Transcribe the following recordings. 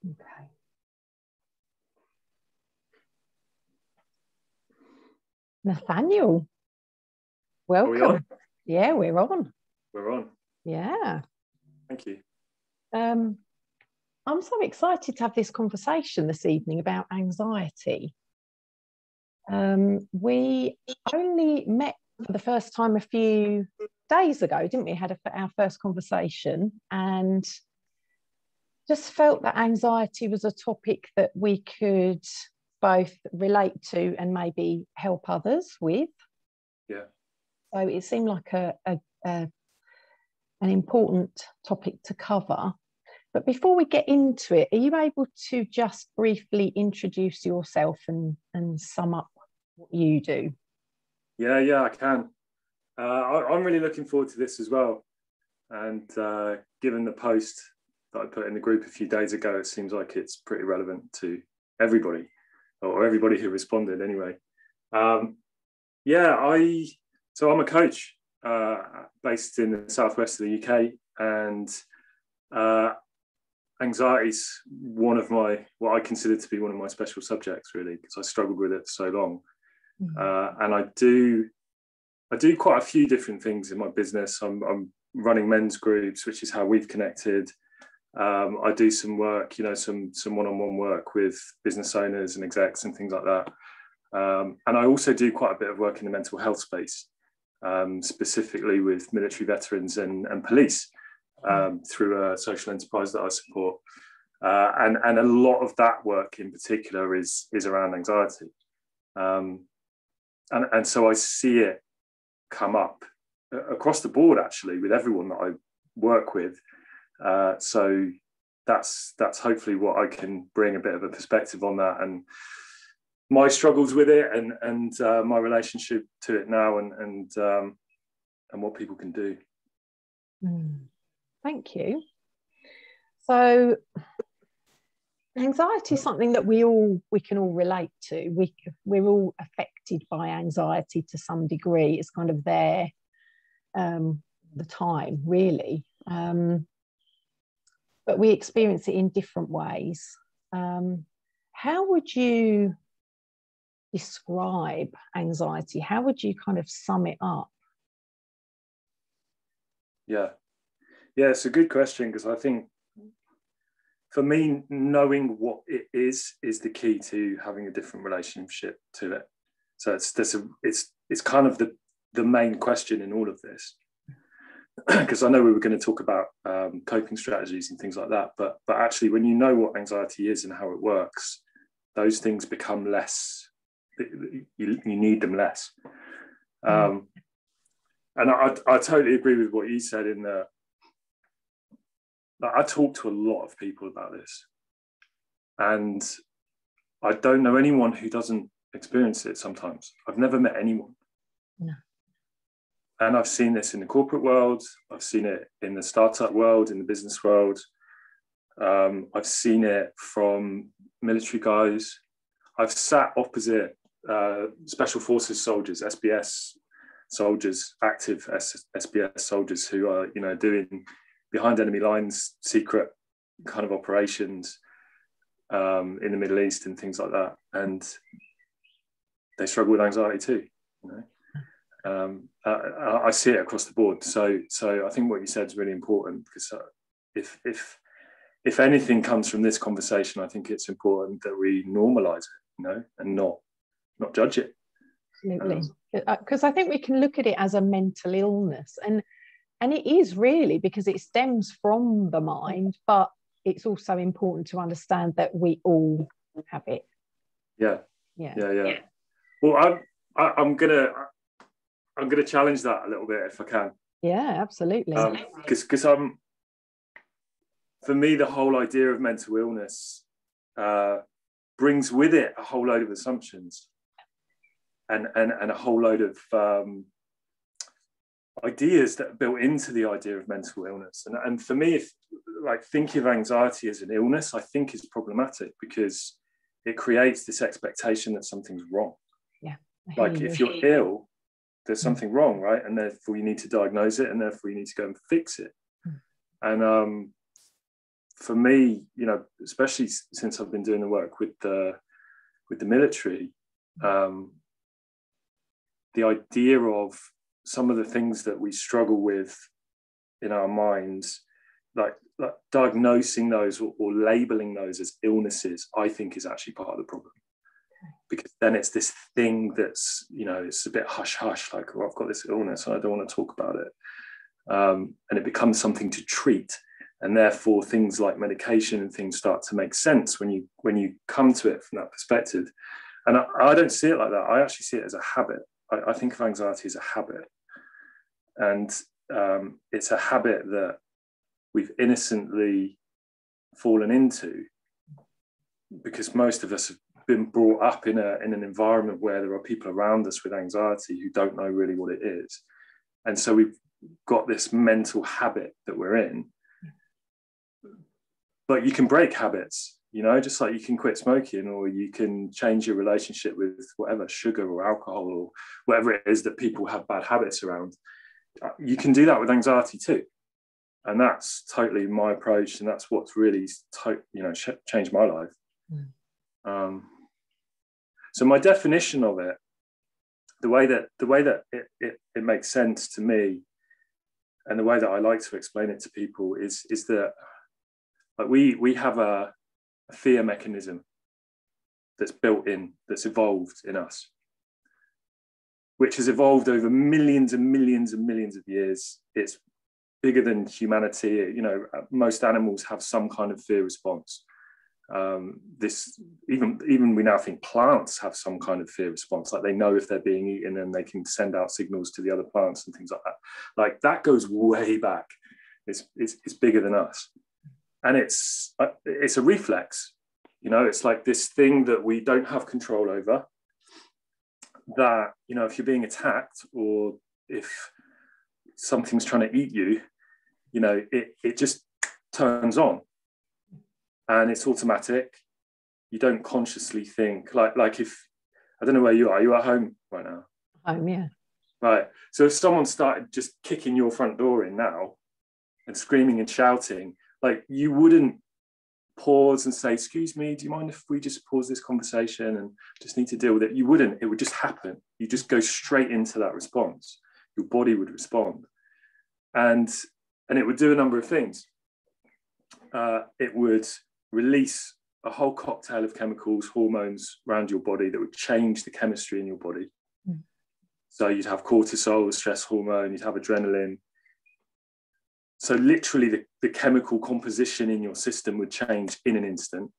Okay. Nathaniel, welcome. Are we on? Yeah, we're on. We're on. Yeah. Thank you. I'm so excited to have this conversation this evening about anxiety. We only met for the first time a few days ago, didn't we? Had our first conversation, and just felt that anxiety was a topic that we could both relate to and maybe help others with. Yeah. So it seemed like an important topic to cover. But before we get into it, are you able to just briefly introduce yourself and sum up what you do? Yeah, I can. I'm really looking forward to this as well. And given the post that I put in the group a few days ago, it seems like it's pretty relevant to everybody, or everybody who responded anyway. So I'm a coach based in the southwest of the UK, and anxiety is one of what I consider to be one of my special subjects, really, because I struggled with it for so long. Mm-hmm. And I do quite a few different things in my business. I'm running men's groups, which is how we've connected. I do some work, some one-on-one work with business owners and execs and things like that. And I also do quite a bit of work in the mental health space, specifically with military veterans and police, through a social enterprise that I support. And a lot of that work in particular is around anxiety. And so I see it come up across the board, actually, with everyone that I work with. So that's hopefully what I can bring a bit of a perspective on that, and my struggles with it, and my relationship to it now, and what people can do. Thank you. So anxiety is something that we can all relate to. We're all affected by anxiety to some degree. It's kind of there the time, really. But we experience it in different ways. How would you describe anxiety? How would you kind of sum it up? Yeah, it's a good question, because I think for me, knowing what it is the key to having a different relationship to it. So it's kind of the main question in all of this. Because I know we were going to talk about coping strategies and things like that, but actually, when you know what anxiety is and how it works, those things become less. You need them less. And I totally agree with what you said in the. I talk to a lot of people about this, and I don't know anyone who doesn't experience it sometimes. I've never met anyone. No. And I've seen this in the corporate world. I've seen it in the startup world, in the business world. I've seen it from military guys. I've sat opposite special forces soldiers, SBS soldiers, active SBS soldiers who are, doing behind enemy lines, secret kind of operations in the Middle East and things like that. And they struggle with anxiety too, I see it across the board. So I think what you said is really important, because if anything comes from this conversation, I think it's important that we normalize it, and not judge it. Absolutely, because I think we can look at it as a mental illness, and it is really, because it stems from the mind, but it's also important to understand that we all have it. Yeah. Well, I'm gonna challenge that a little bit if I can. Yeah, absolutely. Because for me, the whole idea of mental illness brings with it a whole load of assumptions and a whole load of ideas that are built into the idea of mental illness. And for me, if thinking of anxiety as an illness, I think is problematic, because it creates this expectation that something's wrong. Yeah. If you're ill, there's something wrong, right? And therefore you need to diagnose it, and therefore you need to go and fix it. And for me, you know, especially since I've been doing the work with the military, the idea of some of the things that we struggle with in our minds, like diagnosing those or labeling those as illnesses, I think is actually part of the problem. Because then it's this thing that's, you know, it's a bit hush hush, like, oh, I've got this illness and I don't want to talk about it. And it becomes something to treat. And therefore things like medication and things start to make sense when you come to it from that perspective. And I don't see it like that. I actually see it as a habit. I think of anxiety as a habit. And it's a habit that we've innocently fallen into because most of us have been brought up in an environment where there are people around us with anxiety who don't know really what it is. And so we've got this mental habit that we're in. But you can break habits, you know, just like you can quit smoking, or you can change your relationship with whatever, sugar or alcohol or whatever it is that people have bad habits around. You can do that with anxiety too. And that's totally my approach. And that's what's really, changed my life. So my definition of it, the way that it makes sense to me, and the way that I like to explain it to people is that, like, we have a fear mechanism that's built in, that's evolved in us, which has evolved over millions and millions and millions of years. It's bigger than humanity. You know, most animals have some kind of fear response. Even we now think plants have some kind of fear response, like they know if they're being eaten and they can send out signals to the other plants and things like that. Like that goes way back. It's bigger than us, and it's a reflex. You know, it's like this thing that we don't have control over. That, you know, if you're being attacked or if something's trying to eat you, you know, it just turns on. And it's automatic. You don't consciously think, like if, I don't know where you are. Are you at home right now? Home, yeah. Right. So if someone started just kicking your front door in now and screaming and shouting, like, you wouldn't pause and say, excuse me, do you mind if we just pause this conversation and just need to deal with it? You wouldn't. It would just happen. You just go straight into that response. Your body would respond. And it would do a number of things. It would release a whole cocktail of chemicals, hormones around your body that would change the chemistry in your body. So you'd have cortisol, the stress hormone, you'd have adrenaline. So literally the chemical composition in your system would change in an instant.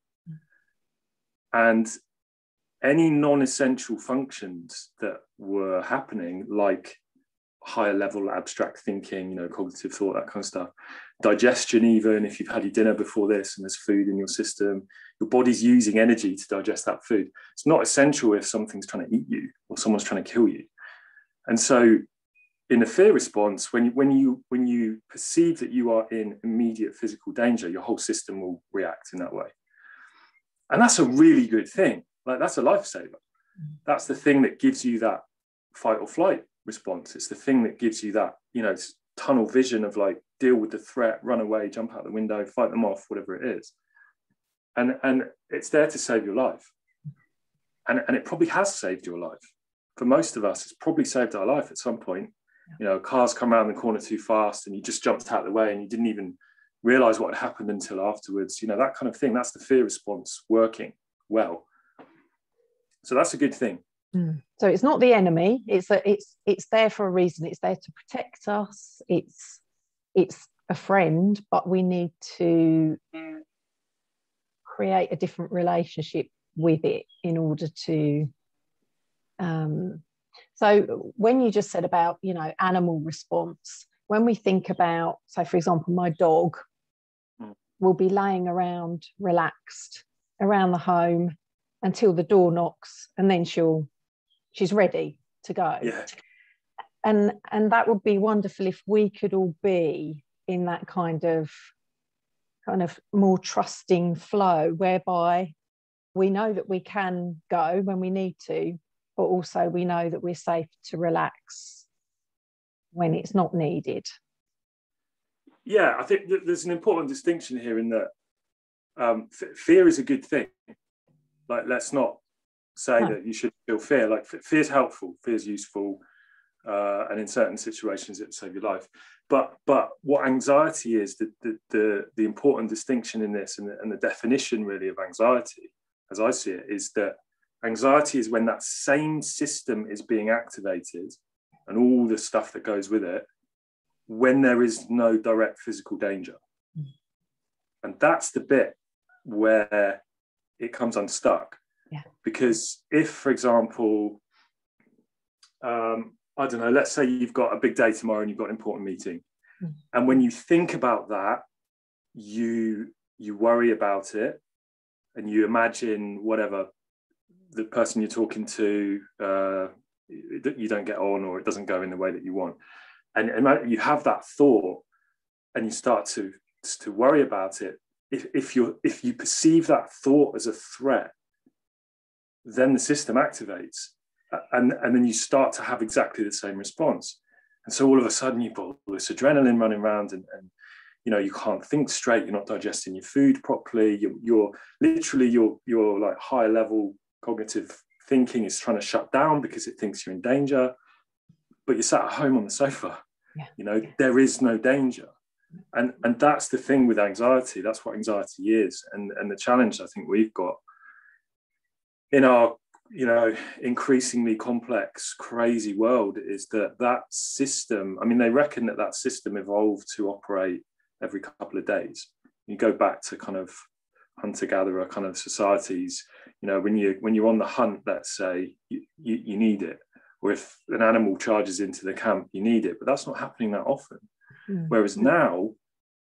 And any non-essential functions that were happening, like higher level abstract thinking, you know, cognitive thought, that kind of stuff, digestion, even if you've had your dinner before this and there's food in your system, your body's using energy to digest that food. It's not essential if something's trying to eat you or someone's trying to kill you. And so in a fear response, when you perceive that you are in immediate physical danger, your whole system will react in that way. And that's a really good thing. Like, that's a lifesaver. That's the thing that gives you that fight or flight response. It's the thing that gives you that, you know, tunnel vision of, like, deal with the threat, run away, jump out the window, fight them off, whatever it is. And it's there to save your life. And it probably has saved your life. For most of us, it's probably saved our life at some point. You know, cars come around the corner too fast and you just jumped out of the way and you didn't even realize what had happened until afterwards. You know, that kind of thing. That's the fear response working well. So that's a good thing. So it's not the enemy. It's there for a reason. It's there to protect us. It's a friend, but we need to create a different relationship with it in order to. So when you just said about, you know, animal response, when we think about, so for example, my dog will be laying around relaxed around the home until the door knocks, and then she's ready to go. Yeah. And that would be wonderful if we could all be in that kind of more trusting flow, whereby we know that we can go when we need to, but also we know that we're safe to relax when it's not needed. Yeah, I think that there's an important distinction here in that fear is a good thing. Like, let's not say that you should feel fear. Like, fear is helpful, fear is useful, and in certain situations it will save your life. But what anxiety is, the important distinction in this, and the definition really of anxiety, as I see it, is that anxiety is when that same system is being activated and all the stuff that goes with it when there is no direct physical danger. And that's the bit where it comes unstuck. Yeah. Because if, for example, I don't know, let's say you've got a big day tomorrow and you've got an important meeting. And when you think about that, you worry about it, and you imagine whatever the person you're talking to, you don't get on, or it doesn't go in the way that you want. And you have that thought and you start to worry about it. If you perceive that thought as a threat, then the system activates, and then you start to have exactly the same response. And so all of a sudden you've got all this adrenaline running around, and you can't think straight. You're not digesting your food properly. You're literally your like high level cognitive thinking is trying to shut down because it thinks you're in danger. But you're sat at home on the sofa. Yeah. There is no danger. And that's the thing with anxiety. That's what anxiety is. And the challenge I think we've got in our increasingly complex, crazy world is that system. I mean, they reckon that system evolved to operate every couple of days. You go back to kind of hunter-gatherer kind of societies. When you're on the hunt, let's say, you need it. Or if an animal charges into the camp, you need it. But that's not happening that often. Whereas now,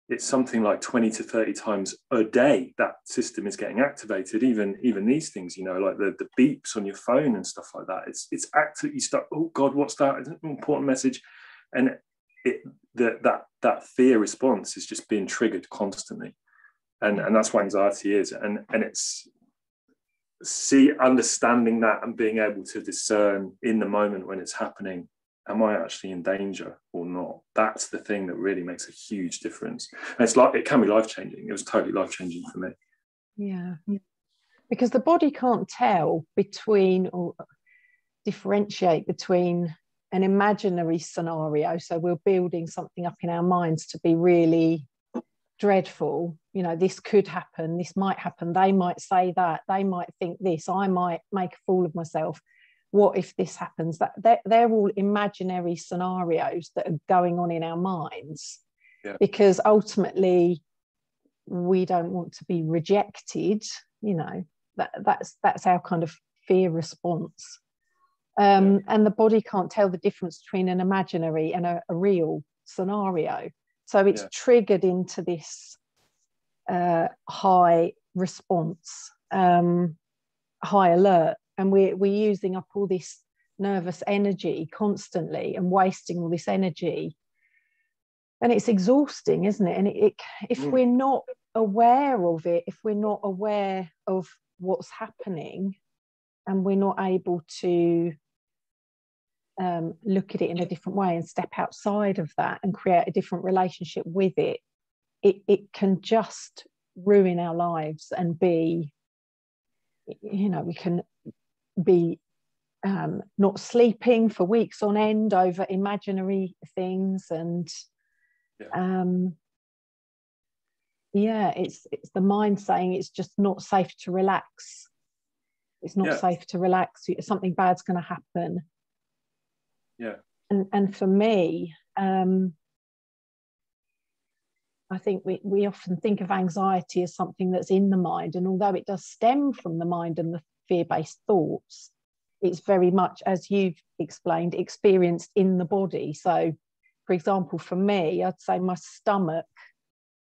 it's something like 20 to 30 times a day that system is getting activated. Even these things, like the beeps on your phone and stuff like that. It's active. You start, oh God, what's that? It's an important message, and that fear response is just being triggered constantly, and that's what anxiety is. And it's understanding that and being able to discern in the moment when it's happening. Am I actually in danger or not? That's the thing that really makes a huge difference. And it can be life-changing. It was totally life-changing for me. Yeah. Because the body can't tell between or differentiate between an imaginary scenario. So we're building something up in our minds to be really dreadful. This could happen. This might happen. They might say that. They might think this. I might make a fool of myself. What if this happens? They're all imaginary scenarios that are going on in our minds. Yeah. Because ultimately we don't want to be rejected. That's our kind of fear response. And the body can't tell the difference between an imaginary and a real scenario. So it's triggered into this high response, high alert. And we're using up all this nervous energy constantly and wasting all this energy. And it's exhausting, isn't it? And if we're not aware of it, if we're not aware of what's happening, and we're not able to look at it in a different way and step outside of that and create a different relationship with it, it can just ruin our lives and be, we can be not sleeping for weeks on end over imaginary things, and it's the mind saying it's just not safe to relax. It's not safe to relax. Something bad's going to happen. And for me, I think we often think of anxiety as something that's in the mind, and although it does stem from the mind and the fear-based thoughts, it's very much, as you've explained, experienced in the body. So, for example, for me, I'd say my stomach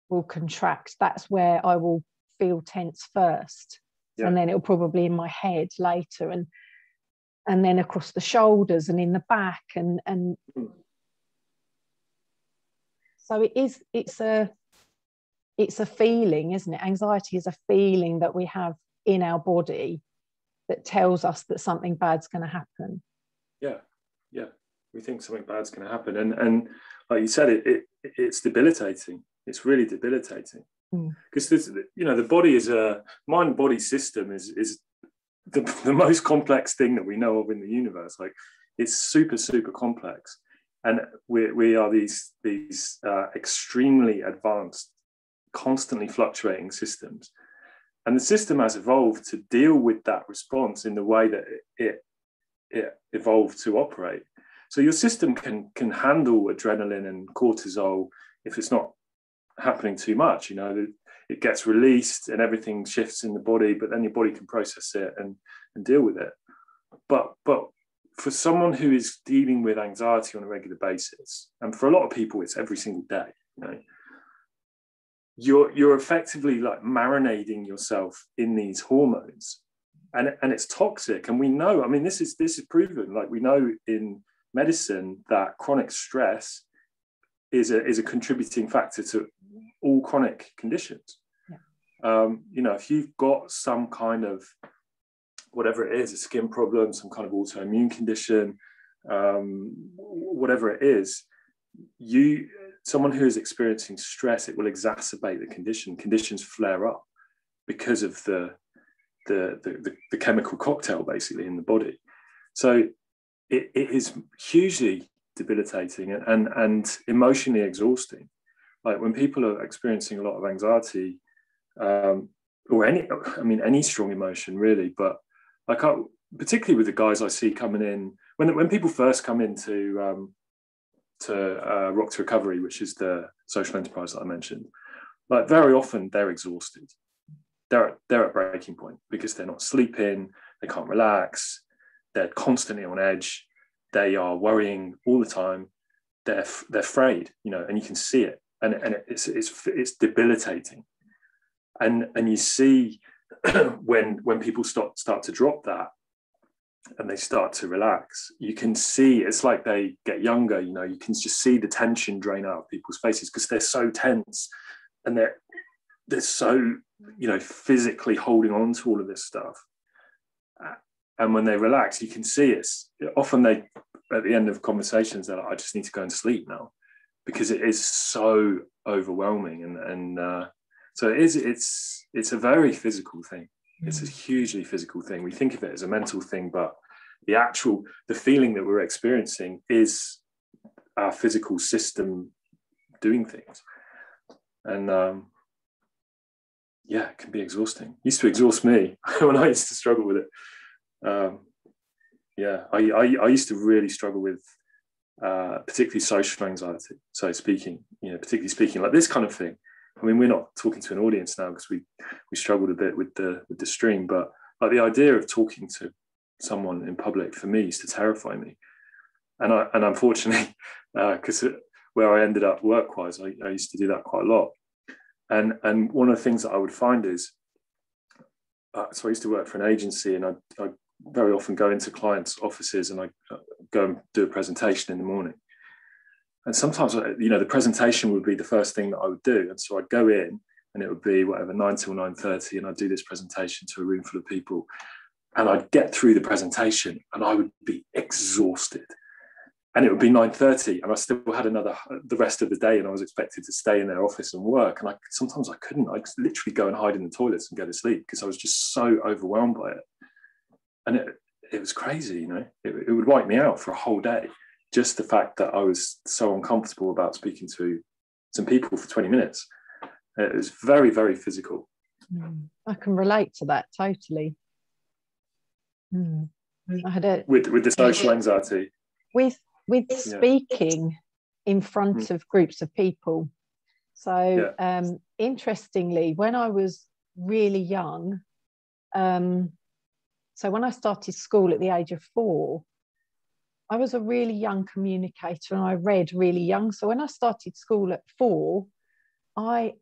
will contract. That's where I will feel tense first, and then it'll probably in my head later, and then across the shoulders and in the back, and so it's a feeling, isn't it? Anxiety is a feeling that we have in our body that tells us that something bad's going to happen. We think something bad's going to happen, and like you said, it's debilitating. It's really debilitating. Because the body is a mind-body system is the most complex thing that we know of in the universe. Like, it's super, super complex, and we are these extremely advanced, constantly fluctuating systems, and the system has evolved to deal with that response in the way that it evolved to operate. So your system can handle adrenaline and cortisol if it's not happening too much. It gets released and everything shifts in the body, but then your body can process it and deal with it. But for someone who is dealing with anxiety on a regular basis, and for a lot of people it's every single day, you're effectively like marinating yourself in these hormones, and it's toxic. And we know, I mean, this is proven. Like, we know in medicine that chronic stress is a contributing factor to all chronic conditions. If you've got some kind of, whatever it is, a skin problem, some kind of autoimmune condition, whatever it is, someone who is experiencing stress, it will exacerbate the condition. Conditions flare up because of the chemical cocktail basically in the body. So it is hugely debilitating and emotionally exhausting. Like, when people are experiencing a lot of anxiety, or any strong emotion really, but like, particularly with the guys I see coming in, when people first come into Rock to Recovery, which is the social enterprise that I mentioned, like, very often they're exhausted. They're at breaking point because they're not sleeping, they can't relax, they're constantly on edge, they are worrying all the time, they're afraid, and you can see it, and it's debilitating. And you see when people start to drop that and they start to relax, you can see it's like they get younger. You can just see the tension drain out of people's faces because they're so tense and they're so physically holding on to all of this stuff. And when they relax, you can see it's often at the end of conversations, they're like, I just need to go and sleep now, because it is so overwhelming. And so it's a very physical thing. It's a hugely physical thing. We think of it as a mental thing, but the feeling that we're experiencing is our physical system doing things. And it can be exhausting. It used to exhaust me when I used to struggle with it. I used to really struggle with particularly social anxiety. So particularly speaking like this kind of thing. I mean, we're not talking to an audience now because we struggled a bit with the stream, but like, the idea of talking to someone in public for me used to terrify me. And unfortunately, because where I ended up work-wise, I used to do that quite a lot. And one of the things that I would find is, so I used to work for an agency, and I very often go into clients' offices and I go and do a presentation in the morning. And sometimes, the presentation would be the first thing that I would do. And so I'd go in and it would be 9 till 9:30, and I'd do this presentation to a room full of people. And I'd get through the presentation and I would be exhausted. And it would be 9:30 and I still had the rest of the day, and I was expected to stay in their office and work. And sometimes I couldn't. I'd literally go and hide in the toilets and go to sleep because I was just so overwhelmed by it. And it was crazy, it would wipe me out for a whole day. Just the fact that I was so uncomfortable about speaking to some people for 20 minutes. It was very, very physical. I can relate to that totally. I had with the social anxiety. With speaking in front of groups of people. So interestingly, when I was really young, so when I started school at the age of 4, I was a really young communicator and I read really young. So when I started school at 4, I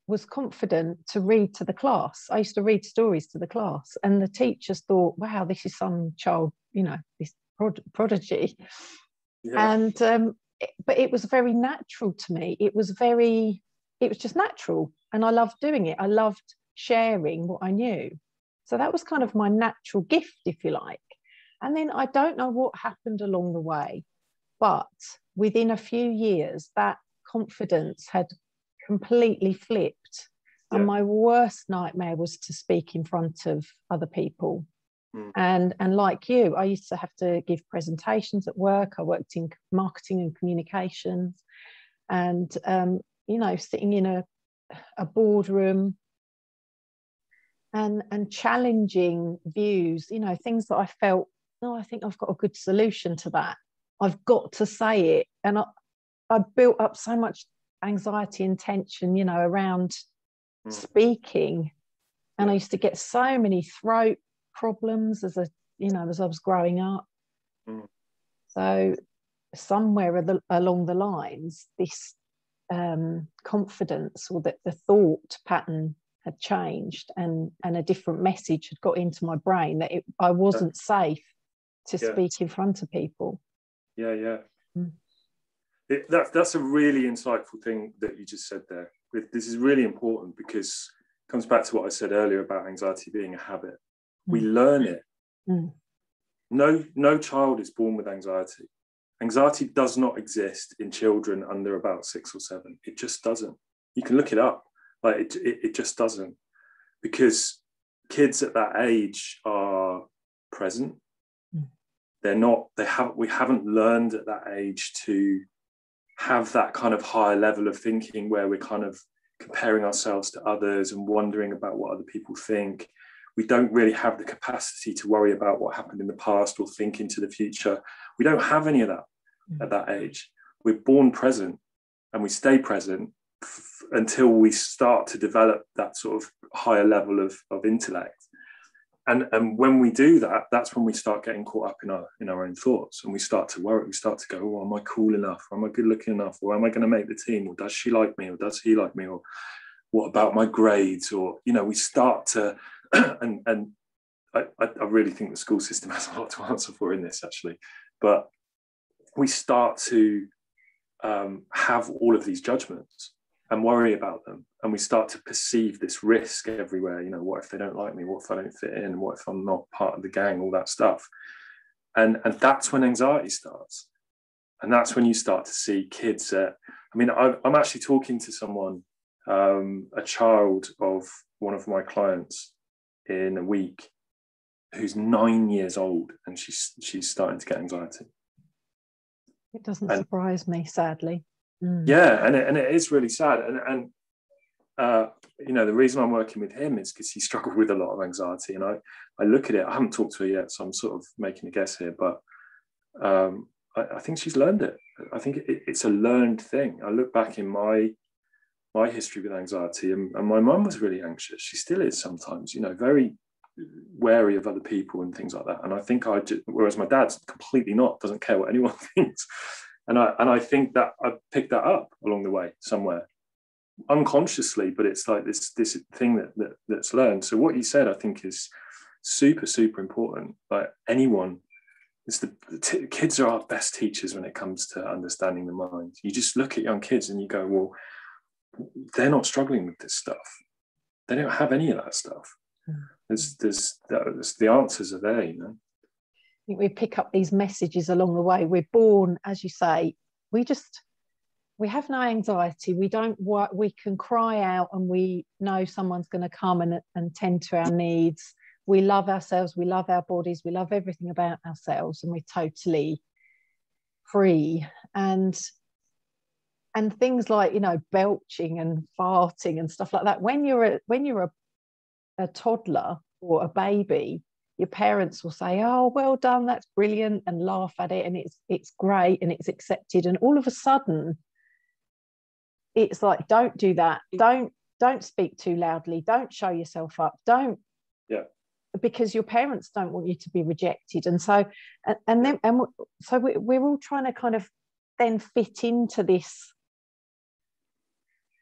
was confident to read to the class. I used to read stories to the class, and the teachers thought, wow, this is some child, this prodigy. Yeah. And but it was very natural to me. It was just natural, and I loved doing it. I loved sharing what I knew. So that was kind of my natural gift, if you like. And then I don't know what happened along the way, but within a few years, that confidence had completely flipped. And my worst nightmare was to speak in front of other people. And like you, I used to have to give presentations at work. I worked in marketing and communications, and you know, sitting in a boardroom and challenging views, you know, things that I felt, no, I think I've got a good solution to that. I've got to say it. And I built up so much anxiety and tension, you know, around speaking. And I used to get so many throat problems as I was growing up. So somewhere along the lines, this confidence, or that the thought pattern had changed, and a different message had got into my brain, that I wasn't safe to speak in front of people. That's a really insightful thing that you just said there. This is really important, because it comes back to what I said earlier about anxiety being a habit. We learn it. No child is born with anxiety. Anxiety does not exist in children under about 6 or 7. It just doesn't. You can look it up. Like it just doesn't, because kids at that age are present. We haven't learned at that age to have that kind of higher level of thinking where we're kind of comparing ourselves to others and wondering about what other people think. We don't really have the capacity to worry about what happened in the past or think into the future. We don't have any of that at that age. We're born present, and we stay present until we start to develop that sort of higher level of intellect. And when we do that, that's when we start getting caught up in our own thoughts, and we start to worry. We start to go, oh, am I cool enough? Or am I good looking enough? Or am I going to make the team? Or does she like me? Or does he like me? Or what about my grades? Or, you know, we start to, and I really think the school system has a lot to answer for in this, actually. But we start to have all of these judgments and worry about them, and we start to perceive this risk everywhere. You know, what if they don't like me? What if I don't fit in? What if I'm not part of the gang? All that stuff. And that's when anxiety starts. And that's when you start to see kids I'm actually talking to someone, a child of one of my clients in a week, who's 9 years old, and she's starting to get anxiety. It doesn't surprise me, sadly. Yeah, and it is really sad. And you know, the reason I'm working with him is because he struggled with a lot of anxiety. And I look at it, I haven't talked to her yet, so I'm sort of making a guess here, but I think she's learned it. I think it's a learned thing. I look back in my history with anxiety, and my mum was really anxious. She still is sometimes, you know, very wary of other people and things like that. And I think whereas my dad's completely not, doesn't care what anyone thinks. And I think that I picked that up along the way somewhere, unconsciously, but it's like this thing that's learned. So what you said, I think, is super, super important. Like anyone, kids are our best teachers when it comes to understanding the mind. You just look at young kids and you go, well, they're not struggling with this stuff. They don't have any of that stuff. There's the answers are there, you know. I think we pick up these messages along the way. We're born, as you say, we have no anxiety. We can cry out, and we know someone's going to come and tend to our needs. We love ourselves, we love our bodies, we love everything about ourselves, and we're totally free. And things like, you know, belching and farting and stuff like that, when you're a toddler or a baby, your parents will say, oh, well done, that's brilliant, and laugh at it, and it's great, and it's accepted. And all of a sudden it's like, don't do that, don't speak too loudly, don't show yourself up, don't, because your parents don't want you to be rejected. And so so we're all trying to kind of then fit into this,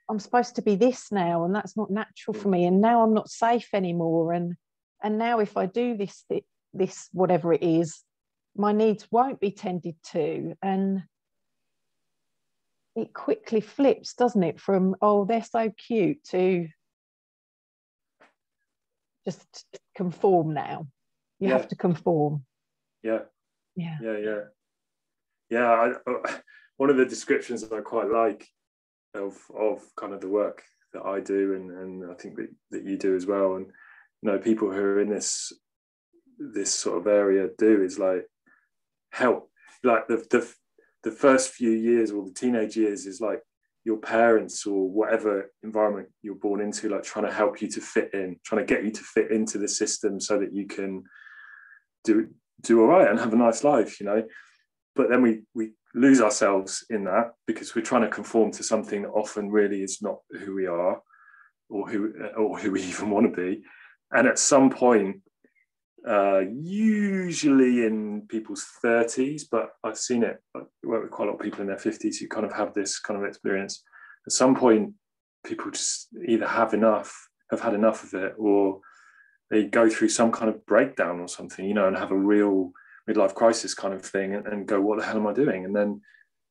I'm supposed to be this now, and that's not natural for me, and now I'm not safe anymore, and now if I do this whatever it is, my needs won't be tended to. And it quickly flips, doesn't it, from, oh, they're so cute, to just conform now. You have to conform. One of the descriptions that I quite like of kind of the work that I do, and I think that you do as well. And you know, people who are in this sort of area do is like help. Like the first few years or the teenage years is like your parents or whatever environment you're born into, like trying to help you to fit in, trying to get you to fit into the system so that you can do all right and have a nice life, you know. But then we lose ourselves in that because we're trying to conform to something that often really is not who we are or who we even want to be. And at some point, usually in people's 30s, but I've seen it, I work with quite a lot of people in their 50s who kind of have this kind of experience. At some point, people just either have had enough of it, or they go through some kind of breakdown or something, you know, and have a real midlife crisis kind of thing, and go, what the hell am I doing? And then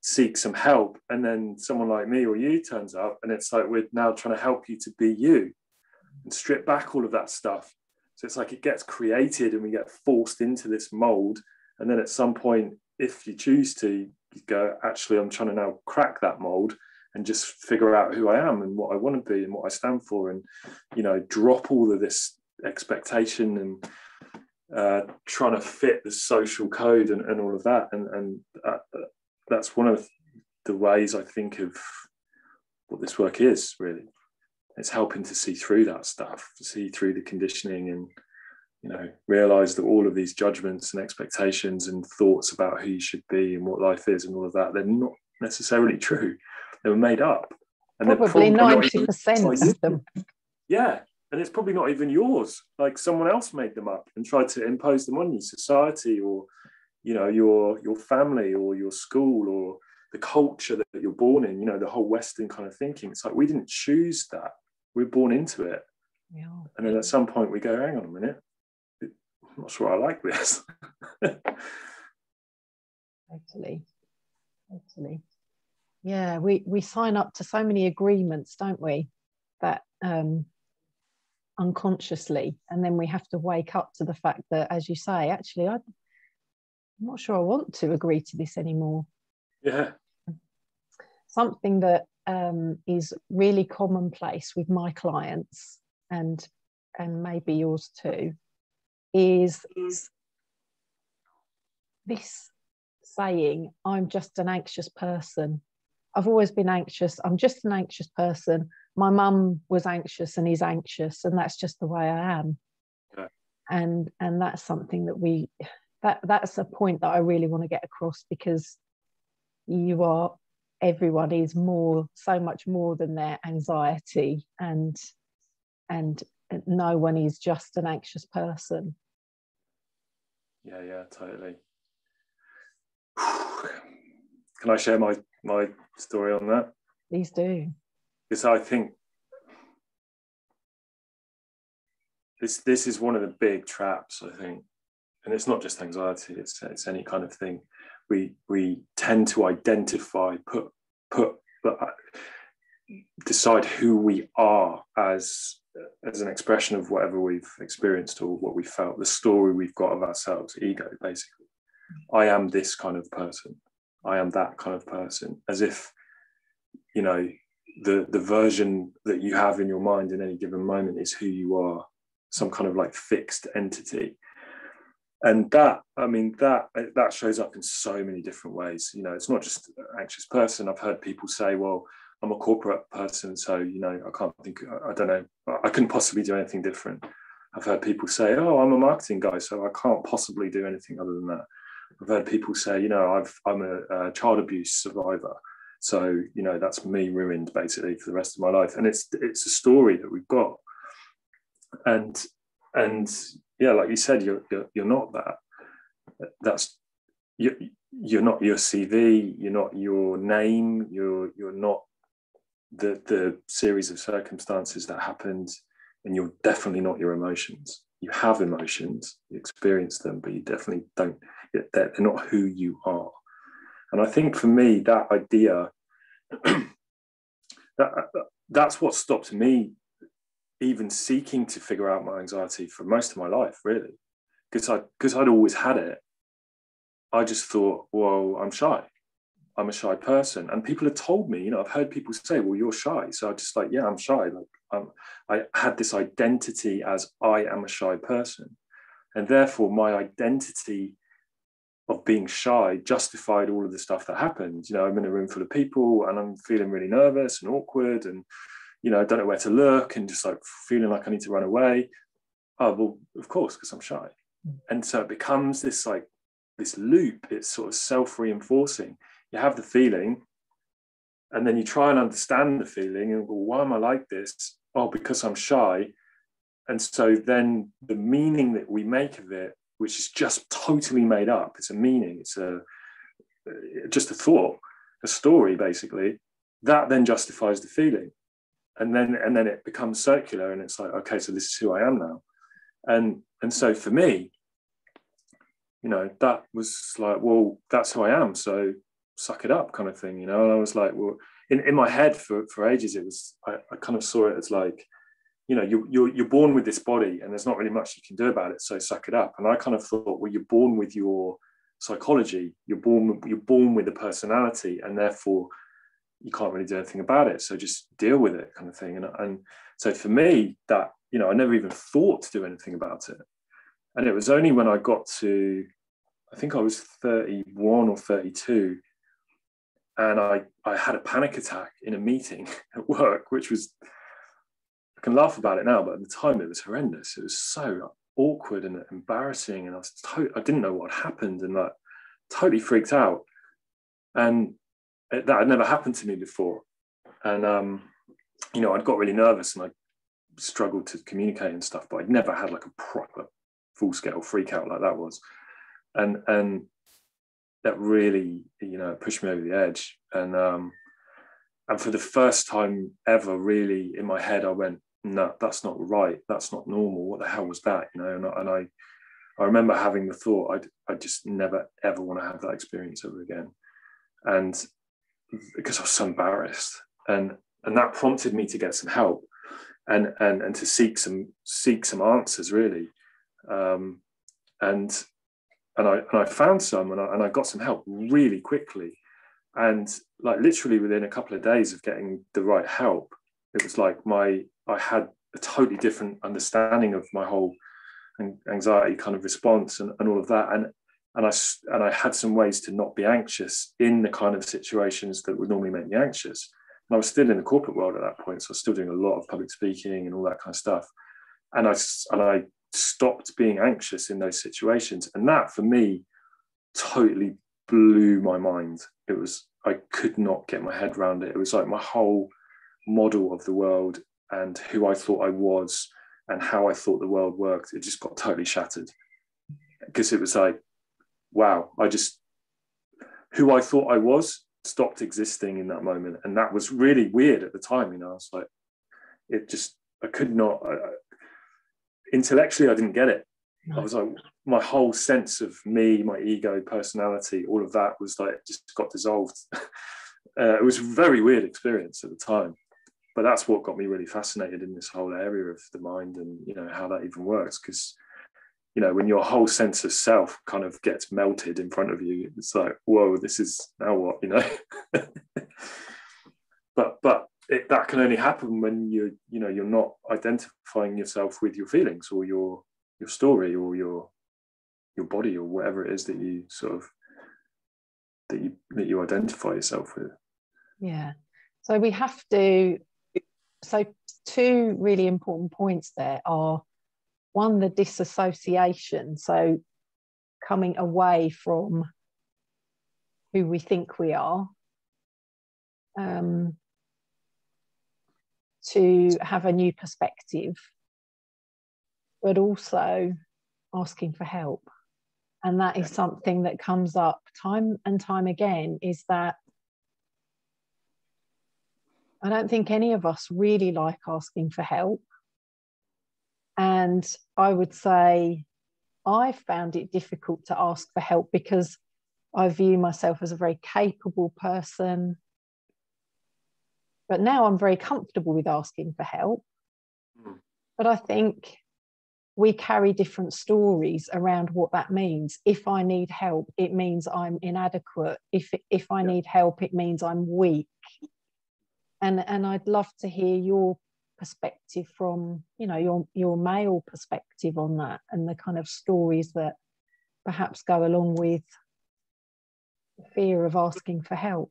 seek some help. And then someone like me or you turns up, and it's like, we're now trying to help you to be you and strip back all of that stuff. So it's like it gets created and we get forced into this mold. And then at some point, if you choose to, you go, actually, I'm trying to now crack that mold and just figure out who I am and what I want to be and what I stand for, and, you know, drop all of this expectation and trying to fit the social code and all of that. And that's one of the ways I think of what this work is, really. It's helping to see through that stuff, see through the conditioning, and, you know, realize that all of these judgments and expectations and thoughts about who you should be and what life is and all of that, they're not necessarily true. They were made up. And probably 90% of them. Yeah. And it's probably not even yours. Like someone else made them up and tried to impose them on you, society, or, you know, your family or your school or the culture that you're born in, you know, the whole Western kind of thinking. It's like we didn't choose that. We're born into it. Yeah. And then at some point we go, hang on a minute, I'm not sure I like this. Totally. Yeah, we sign up to so many agreements, don't we, that unconsciously, and then we have to wake up to the fact that, as you say, actually I'm not sure I want to agree to this anymore. Yeah. Something that is really commonplace with my clients, and maybe yours too, is this saying, I'm just an anxious person. I've always been anxious. I'm just an anxious person. My mum was anxious and is anxious, and that's just the way I am. Yeah. And that's something that that's a point that I really want to get across, because everyone is so much more than their anxiety, and no one is just an anxious person. Yeah, totally. Can I share my story on that? Please do. Because I think this is one of the big traps, I think, and it's not just anxiety, it's any kind of thing. We tend to identify, decide who we are as an expression of whatever we've experienced or what we felt, the story we've got of ourselves, ego, basically. I am this kind of person. I am that kind of person, as if, you know, the version that you have in your mind in any given moment is who you are, some kind of like fixed entity. And that shows up in so many different ways. You know, it's not just an anxious person. I've heard people say, well, I'm a corporate person, so, you know, I don't know, I couldn't possibly do anything different. I've heard people say, oh, I'm a marketing guy, so I can't possibly do anything other than that. I've heard people say, you know, I'm a child abuse survivor, so, you know, that's me ruined basically for the rest of my life. And it's a story that we've got. And yeah, like you said, you're not that. That's you're not your CV. You're not your name. You're not the series of circumstances that happened, and you're definitely not your emotions. You have emotions, you experience them, but you definitely don't. They're not who you are. And I think for me, that idea, that's what stopped me even seeking to figure out my anxiety for most of my life, really, because I'd always had it. I just thought, well, I'm shy. I'm a shy person. And people have told me, I've heard people say, well, you're shy. So I'm just like, yeah, I'm shy. Like I had this identity as I am a shy person. And therefore my identity of being shy justified all of the stuff that happened. I'm in a room full of people and I'm feeling really nervous and awkward and, I don't know where to look and just like feeling like I need to run away. Oh, well, of course, because I'm shy. And so it becomes this loop. It's sort of self-reinforcing. You have the feeling and then you try and understand the feeling and go, why am I like this? Oh, because I'm shy. And so then the meaning that we make of it, which is just totally made up, it's a meaning, it's just a thought, a story, basically, that then justifies the feeling. And then it becomes circular and it's like, okay, so this is who I am now. And so for me, that was like, well, that's who I am. So suck it up kind of thing, And I was like, well, in my head for ages, it was, I kind of saw it as like, you're born with this body and there's not really much you can do about it. So suck it up. And I kind of thought, well, you're born with your psychology. You're born with a personality and therefore you can't really do anything about it. So just deal with it kind of thing. And so for me that, I never even thought to do anything about it. And it was only when I got to, I think I was 31 or 32, and I had a panic attack in a meeting at work, which was, I can laugh about it now, but at the time it was horrendous. It was so awkward and embarrassing, and I didn't know what happened, and like totally freaked out. And that had never happened to me before. And I'd got really nervous and I struggled to communicate and stuff, but I'd never had like a proper full-scale freak out like that was. And that really, pushed me over the edge. And for the first time ever, really, in my head, I went, no, that's not right. That's not normal. What the hell was that? And I remember having the thought, I just never, ever want to have that experience ever again. And because I was so embarrassed. And that prompted me to get some help and to seek some answers, really. And I found some and I got some help really quickly. And like literally within a couple of days of getting the right help, it was like I had a totally different understanding of my whole anxiety kind of response and all of that. And I had some ways to not be anxious in the kind of situations that would normally make me anxious. And I was still in the corporate world at that point, so I was still doing a lot of public speaking and all that kind of stuff. And I stopped being anxious in those situations, and that for me totally blew my mind. I could not get my head around it. It was like my whole model of the world and who I thought I was and how I thought the world worked, it just got totally shattered, because it was like, wow, who I thought I was stopped existing in that moment. And that was really weird at the time. I was like, I could not, intellectually, I didn't get it. I was like, my whole sense of me, my ego, personality, all of that was like, just got dissolved. It was a very weird experience at the time, but that's what got me really fascinated in this whole area of the mind and, how that even works. Because, when your whole sense of self kind of gets melted in front of you, it's like, whoa, this is now what, but that can only happen when you're not identifying yourself with your feelings or your story or your body or whatever it is that you sort of that you identify yourself with. Yeah. So we have to. So two really important points there are, one, the disassociation. So coming away from who we think we are, to have a new perspective, but also asking for help. And that is something that comes up time and time again, is that I don't think any of us really like asking for help. And I would say I found it difficult to ask for help because I view myself as a very capable person. But now I'm very comfortable with asking for help. But I think we carry different stories around what that means. If I need help, it means I'm inadequate. If I need help, it means I'm weak. And I'd love to hear your perspective from, you know, your male perspective on that, and the kind of stories that perhaps go along with the fear of asking for help.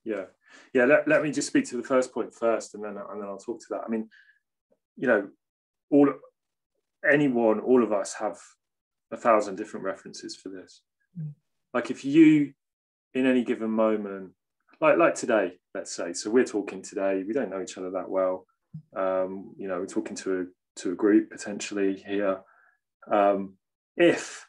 Let me just speak to the first point first, and then I'll talk to that. I mean, you know, all of us have 1,000 different references for this. Like, if you, in any given moment, like today, let's say, so we're talking today, we don't know each other that well. You know, we're talking to a group potentially here. If,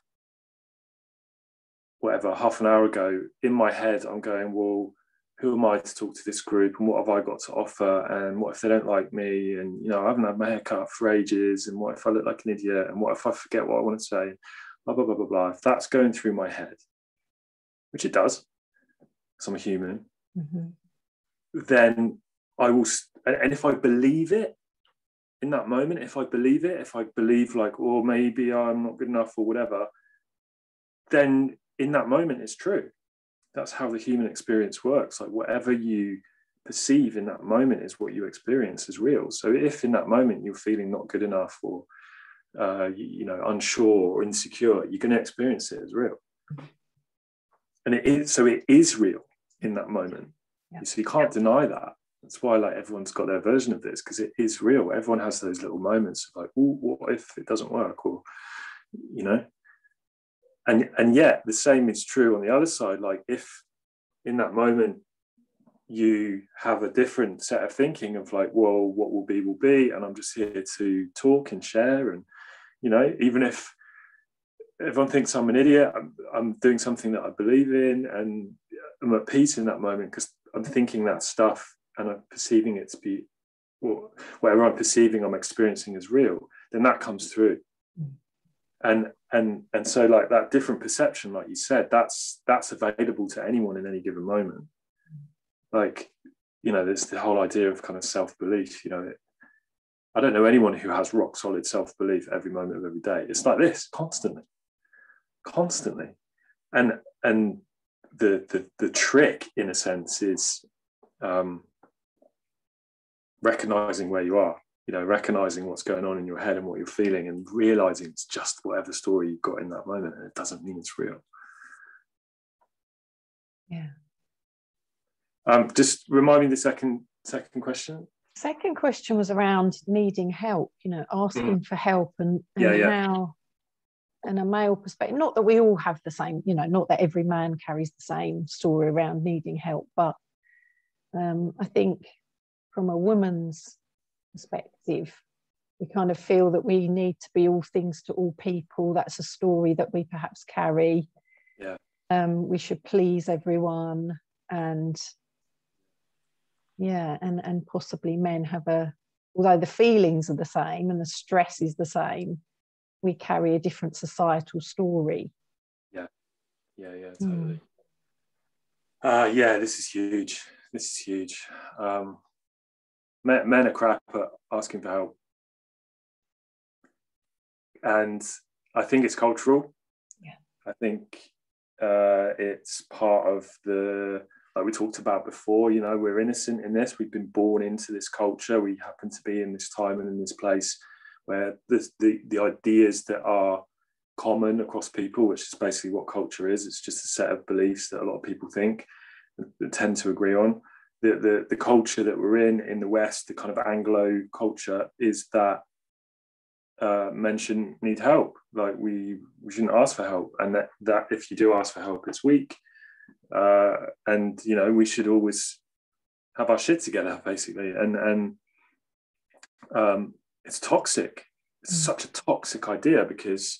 whatever, half an hour ago, in my head, I'm going, well, who am I to talk to this group, and what have I got to offer, and what if they don't like me, and, you know, I haven't had my hair cut for ages, and what if I look like an idiot, and what if I forget what I want to say, blah, blah, blah, blah, blah. If that's going through my head, which it does, because I'm a human, then I will, and if I believe it in that moment, if I believe like, oh, maybe I'm not good enough or whatever, then in that moment it's true. That's how the human experience works. Like, whatever you perceive in that moment is what you experience as real. So if in that moment you're feeling not good enough, or you know, unsure or insecure, you're going to experience it as real. And it is real in that moment. So you can't deny that. That's why, like, everyone's got their version of this, because it is real. Everyone has those little moments of like, oh, what if it doesn't work, or, you know. And yet the same is true on the other side. Like, if in that moment you have a different set of thinking of like, well, what will be, and I'm just here to talk and share, and, you know, even if everyone thinks I'm an idiot, I'm doing something that I believe in, and I'm at peace in that moment because I'm thinking that stuff and I'm perceiving it to be, or whatever I'm perceiving, I'm experiencing as real, then that comes through. And so, like, that different perception, like you said, that's available to anyone in any given moment. Like, you know, there's the whole idea of kind of self-belief. You know, I don't know anyone who has rock solid self-belief every moment of every day. It's like this, constantly. And the trick, in a sense, is recognizing where you are. You know, recognizing what's going on in your head and what you're feeling, and realizing it's just whatever story you've got in that moment, and it doesn't mean it's real. Just remind me the second question. Second question was around needing help, you know, asking for help, and how, and a male perspective, not that we all have the same, you know, not that every man carries the same story around needing help, but I think from a woman's perspective, we kind of feel that we need to be all things to all people. That's a story that we perhaps carry. We should please everyone, and and possibly men have although the feelings are the same and the stress is the same, we carry a different societal story. Totally. This is huge. Men are crap at asking for help, and I think it's cultural. I think it's part of the, like we talked about before, you know, we're innocent in this. We've been born into this culture. We happen to be in this time and in this place where the ideas that are common across people, which is basically what culture is. It's just a set of beliefs that a lot of people think and tend to agree on. The culture that we're in the West, the kind of Anglo culture, is that men shouldn't need help. Like, we shouldn't ask for help, and that if you do ask for help, it's weak. And, you know, we should always have our shit together, basically. And it's toxic. It's such a toxic idea, because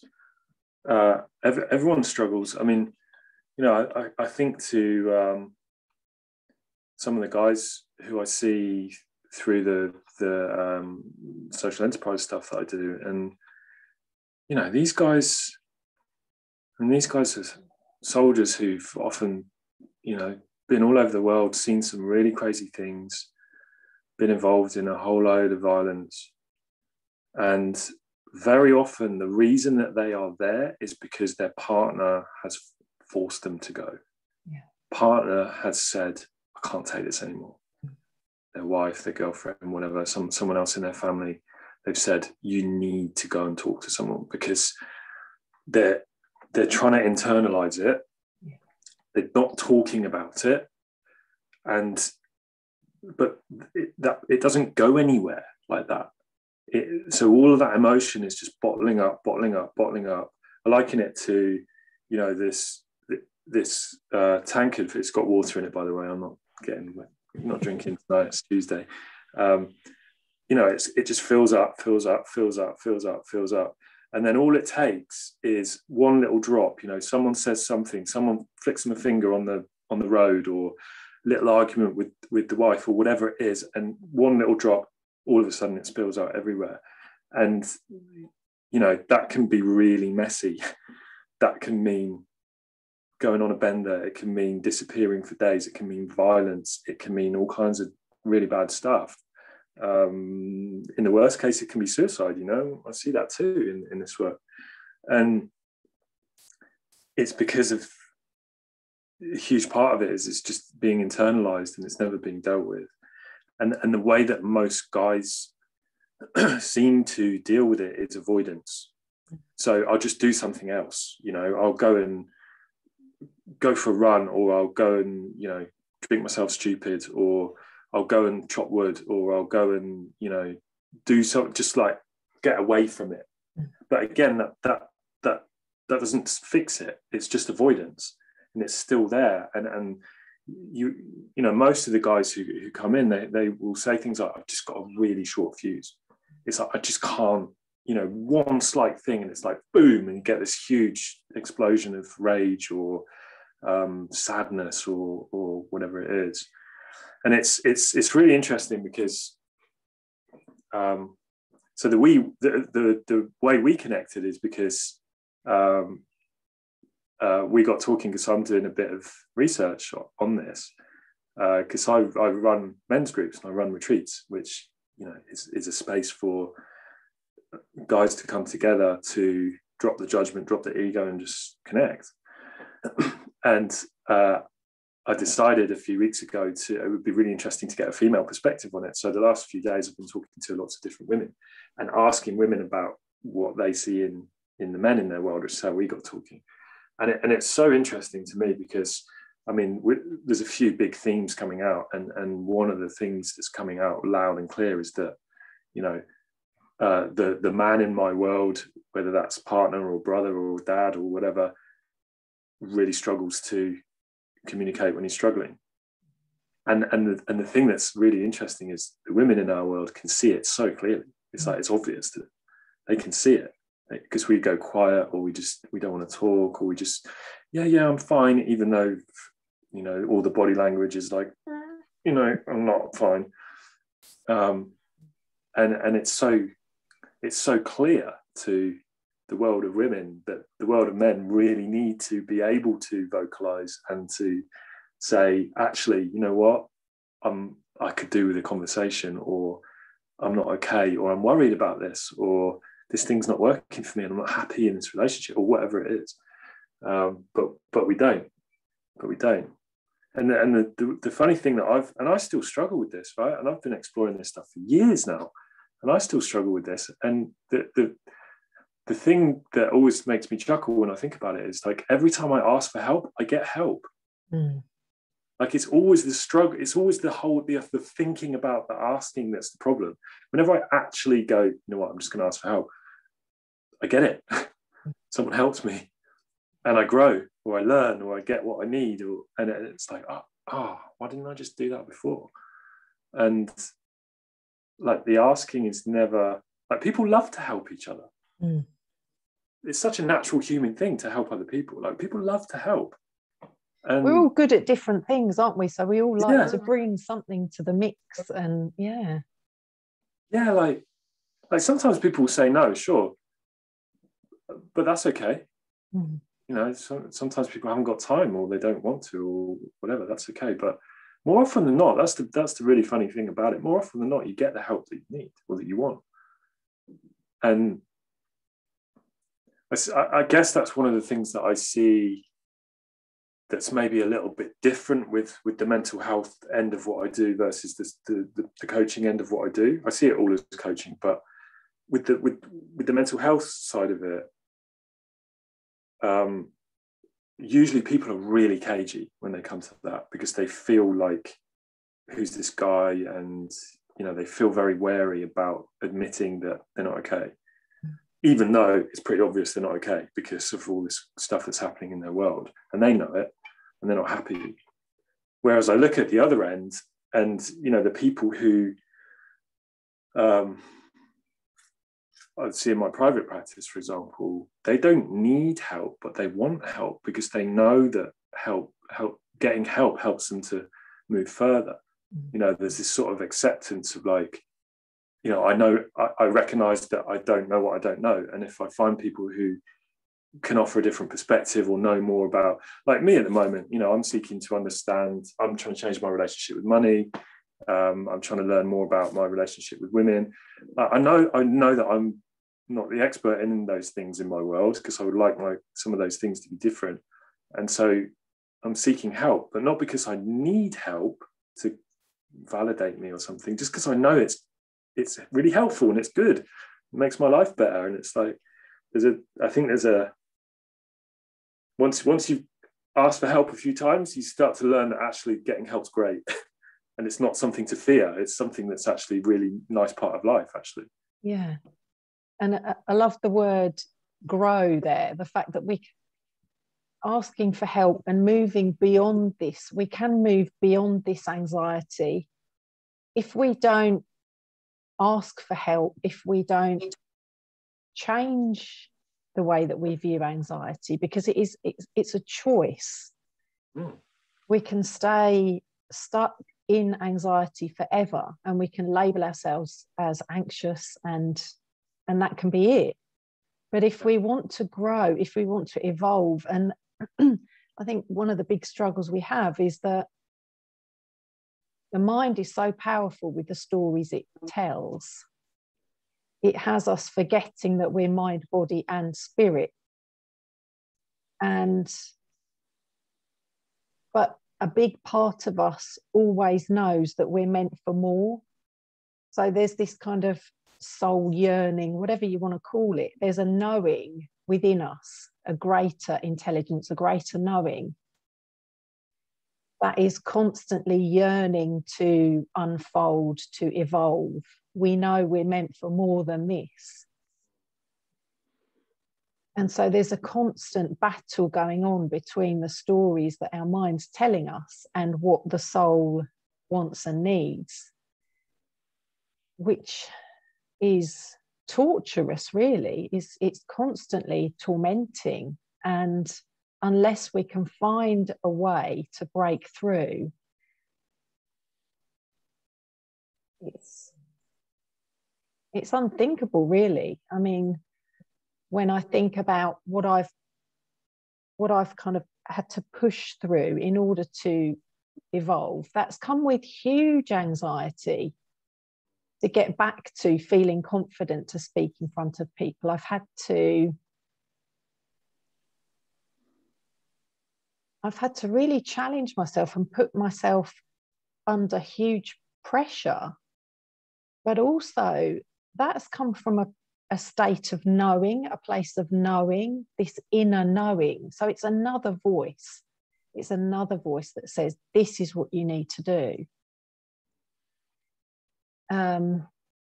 everyone struggles. I mean, you know, I think to some of the guys who I see through the social enterprise stuff that I do, and, you know, these guys are soldiers who've often, you know, been all over the world, seen some really crazy things, been involved in a whole load of violence, And very often the reason that they are there is because their partner has forced them to go. Yeah. Partner has said, I can't take this anymore. Their wife, their girlfriend, whatever, someone else in their family, they've said, you need to go and talk to someone, because they're trying to internalize it. Yeah. They're not talking about it. But it doesn't go anywhere like that. So all of that emotion is just bottling up. I liken it to, this tankard. It's got water in it, by the way. I'm not drinking tonight. It's Tuesday. It just fills up, and then all it takes is one little drop. Someone says something, someone flicks them a finger on the road, or little argument with the wife, or whatever it is, and one little drop, all of a sudden it spills out everywhere. And that can be really messy. That can mean going on a bender. It can mean disappearing for days. It can mean violence. It can mean all kinds of really bad stuff. In the worst case, it can be suicide. I see that too in this work. And it's because of a huge part of it is it's just being internalized, and it's never being dealt with. And the way that most guys seem to deal with it is avoidance. So I'll just do something else. I'll go for a run, or I'll go and drink myself stupid, or I'll go and chop wood, or I'll go and do something, just like get away from it. But again, that doesn't fix it. It's just avoidance, and it's still there. And most of the guys who come in, they will say things like, I've just got a really short fuse. It's like, I just can't, one slight thing, and it's like boom, and you get this huge explosion of rage or sadness or whatever it is. And it's really interesting because so the way we connected is because we got talking, because I'm doing a bit of research on this, because I run men's groups and I run retreats, which is a space for guys to come together to drop the judgment, drop the ego, and just connect. And I decided a few weeks ago it would be really interesting to get a female perspective on it. So the last few days I've been talking to lots of different women and asking women about what they see in the men in their world, which is how we got talking. And it's so interesting to me because, there's a few big themes coming out, and one of the things that's coming out loud and clear is that, the man in my world, whether that's partner or brother or dad or whatever, really struggles to communicate when he's struggling. And the thing that's really interesting is the women in our world can see it so clearly. It's like, it's obvious to them. They can see it, because we go quiet, or we don't want to talk, or we just, yeah, I'm fine, even though, all the body language is like, I'm not fine. And it's so clear to the world of women that the world of men really need to be able to vocalize and to say, actually, you know what, I could do with a conversation, or I'm not okay, or I'm worried about this, or this thing's not working for me and I'm not happy in this relationship, or whatever it is. But we don't. And the funny thing that I still struggle with this, right? And I've been exploring this stuff for years now, and I still struggle with this. And the thing that always makes me chuckle when I think about it is, like, every time I ask for help, I get help. Like, it's always the struggle. It's always the thinking about the asking that's the problem. Whenever I actually go, you know what, I'm just going to ask for help, I get it. Someone helps me, and I grow, or I learn, or I get what I need, and it's like, why didn't I just do that before? And like, the asking is never, like, people love to help each other. It's such a natural human thing to help other people. Like, people love to help. And we're all good at different things, aren't we? So we all like to bring something to the mix. And like sometimes people will say no, sure, but that's okay. Sometimes people haven't got time, or they don't want to, or whatever. That's okay. But more often than not, that's the really funny thing about it. More often than not, you get the help that you need or that you want. And I guess that's one of the things that I see that's maybe a little bit different with the mental health end of what I do versus the coaching end of what I do. I see it all as coaching, but with the mental health side of it, usually people are really cagey when they come to that, because they feel like, who's this guy? And, you know, they feel very wary about admitting that they're not okay, even though it's pretty obvious they're not okay because of all this stuff that's happening in their world, and they know it, and they're not happy. Whereas I look at the other end, and, you know, the people who I'd see in my private practice, for example, they don't need help, but they want help because they know that getting help helps them to move further. You know, there's this sort of acceptance of like, you know, I recognize that I don't know what I don't know. And if I find people who can offer a different perspective or know more about, like me at the moment, you know, I'm seeking to understand, I'm trying to change my relationship with money. I'm trying to learn more about my relationship with women. I know that I'm not the expert in those things in my world, because I would like some of those things to be different. And so I'm seeking help, but not because I need help to validate me or something, just because I know it's really helpful and it's good. It makes my life better. And it's like, once you've asked for help a few times, you start to learn that actually getting help's great. And it's not something to fear. It's something that's actually really nice part of life, actually. Yeah. And I love the word grow there, the fact that we asking for help and moving beyond this, we can move beyond this anxiety. If we don't ask for help, if we don't change the way that we view anxiety, because it's a choice. We can stay stuck in anxiety forever, and we can label ourselves as anxious, and that can be it. But if we want to grow, if we want to evolve, and I think one of the big struggles we have is that the mind is so powerful with the stories it tells. It has us forgetting that we're mind, body, and spirit. But a big part of us always knows that we're meant for more. So there's this kind of soul yearning, whatever you want to call it. There's a knowing within us, a greater intelligence, a greater knowing that is constantly yearning to unfold, to evolve. We know we're meant for more than this. And so there's a constant battle going on between the stories that our mind's telling us and what the soul wants and needs, which is torturous, really. It's constantly tormenting. And unless we can find a way to break through, it's unthinkable, really. I mean, when I think about what I've kind of had to push through in order to evolve, that's come with huge anxiety to get back to feeling confident to speak in front of people. I've had to really challenge myself and put myself under huge pressure. But also that's come from a state of knowing, a place of knowing, this inner knowing. So it's another voice. It's another voice that says, this is what you need to do.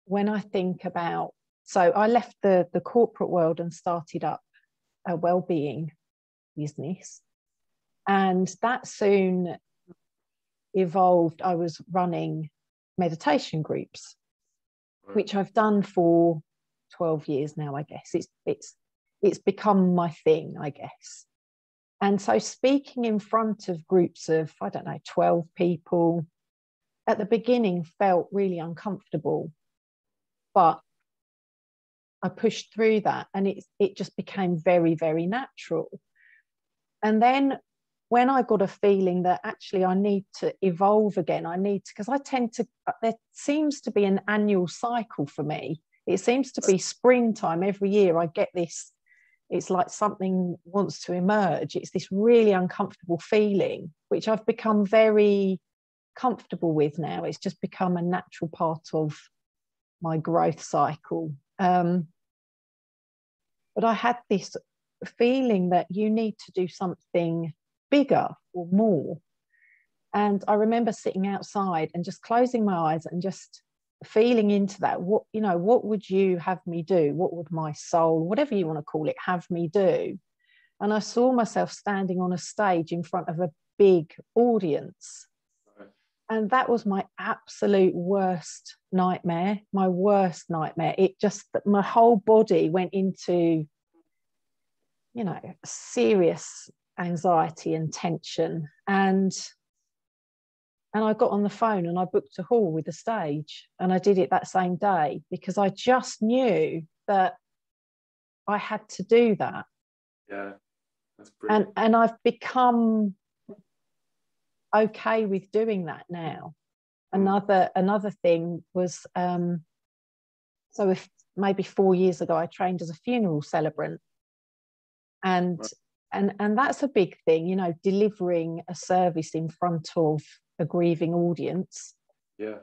When I think about, so I left the corporate world and started up a well-being business. And that soon evolved. I was running meditation groups, which I've done for 12 years now, I guess. It's become my thing, I guess. And so speaking in front of groups of, 12 people, at the beginning felt really uncomfortable, but I pushed through that, and it just became very, very natural. And then when I got a feeling that actually I need to evolve again, because there seems to be an annual cycle for me. It seems to be springtime every year. I get this, it's like something wants to emerge. It's this really uncomfortable feeling, which I've become very comfortable with now. It's just become a natural part of my growth cycle. But I had this feeling that you need to do something bigger or more. And I remember sitting outside and just closing my eyes and just feeling into that. What, you know, what would you have me do? What would my soul, whatever you want to call it, have me do? And I saw myself standing on a stage in front of a big audience. And that was my absolute worst nightmare, my worst nightmare. It just, my whole body went into, you know, serious anxiety and tension. And I got on the phone and I booked a hall with the stage, and I did it that same day because I just knew that I had to do that. Yeah, that's brilliant. And I've become okay with doing that now. Another thing was, so if maybe 4 years ago I trained as a funeral celebrant, and that's a big thing, you know, delivering a service in front of a grieving audience. Yeah,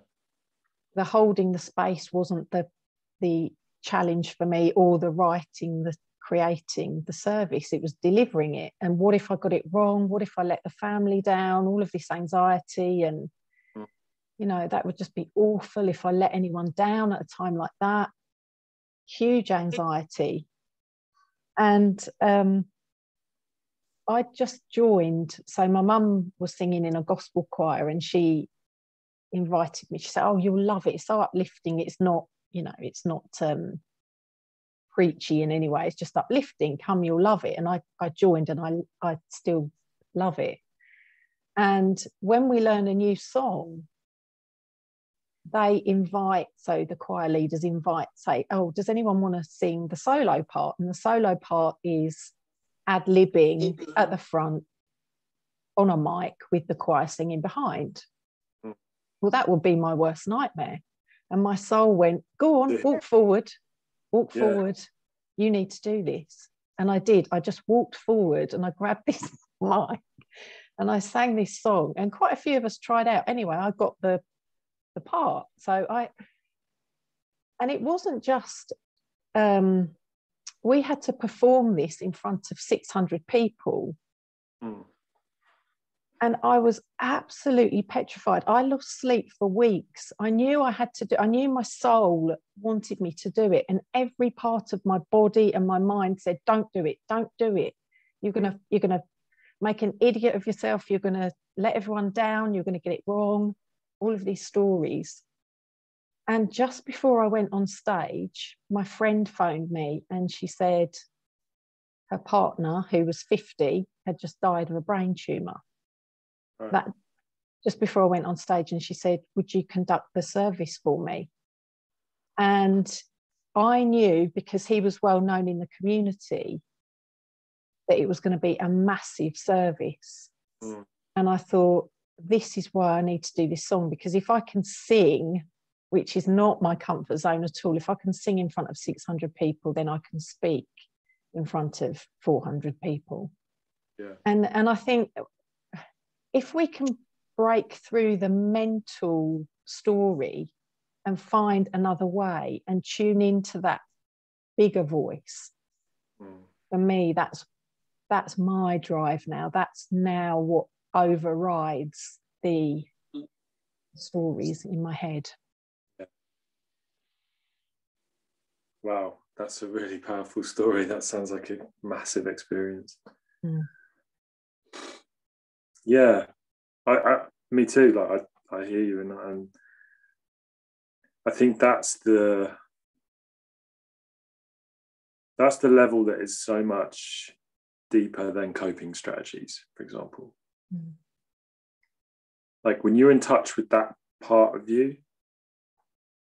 the holding the space wasn't the challenge for me, or the writing, the creating the service. It was delivering it. And what if I got it wrong? What if I let the family down? All of this anxiety, and you know, that would just be awful if I let anyone down at a time like that. Huge anxiety. And I just joined. So my mum was singing in a gospel choir, and she invited me. She said, "Oh, you'll love it. It's so uplifting. It's not, you know, it's not preachy in any way. It's just uplifting. Come, you'll love it." And I joined, and I still love it. And when we learn a new song, they invite, so the choir leaders say, "Oh, does anyone want to sing the solo part?" And the solo part is ad-libbing at the front on a mic with the choir singing behind. Well, that would be my worst nightmare. And my soul went, "Go on, walk forward, you need to do this." And I did. I just walked forward and I grabbed this mic and I sang this song, and quite a few of us tried out. Anyway, I got the part. So and it wasn't just, we had to perform this in front of 600 people. And I was absolutely petrified. I lost sleep for weeks. I knew I had to do, I knew my soul wanted me to do it. And every part of my body and my mind said, "Don't do it, don't do it. You're gonna make an idiot of yourself. You're gonna let everyone down. You're gonna get it wrong." All of these stories. And just before I went on stage, my friend phoned me, and she said her partner, who was 50, had just died of a brain tumor. Right. That just before I went on stage, and she said, "Would you conduct the service for me?" And I knew, because he was well known in the community, that it was going to be a massive service. And I thought, this is why I need to do this song, because if I can sing, which is not my comfort zone at all, if I can sing in front of 600 people, then I can speak in front of 400 people. Yeah. And I think if we can break through the mental story and find another way and tune into that bigger voice, for me, that's my drive now. That's now what overrides the stories in my head. Wow, that's a really powerful story. That sounds like a massive experience. Yeah, me too. Like I hear you, and I think that's the level that is so much deeper than coping strategies, for example. Like when you're in touch with that part of you,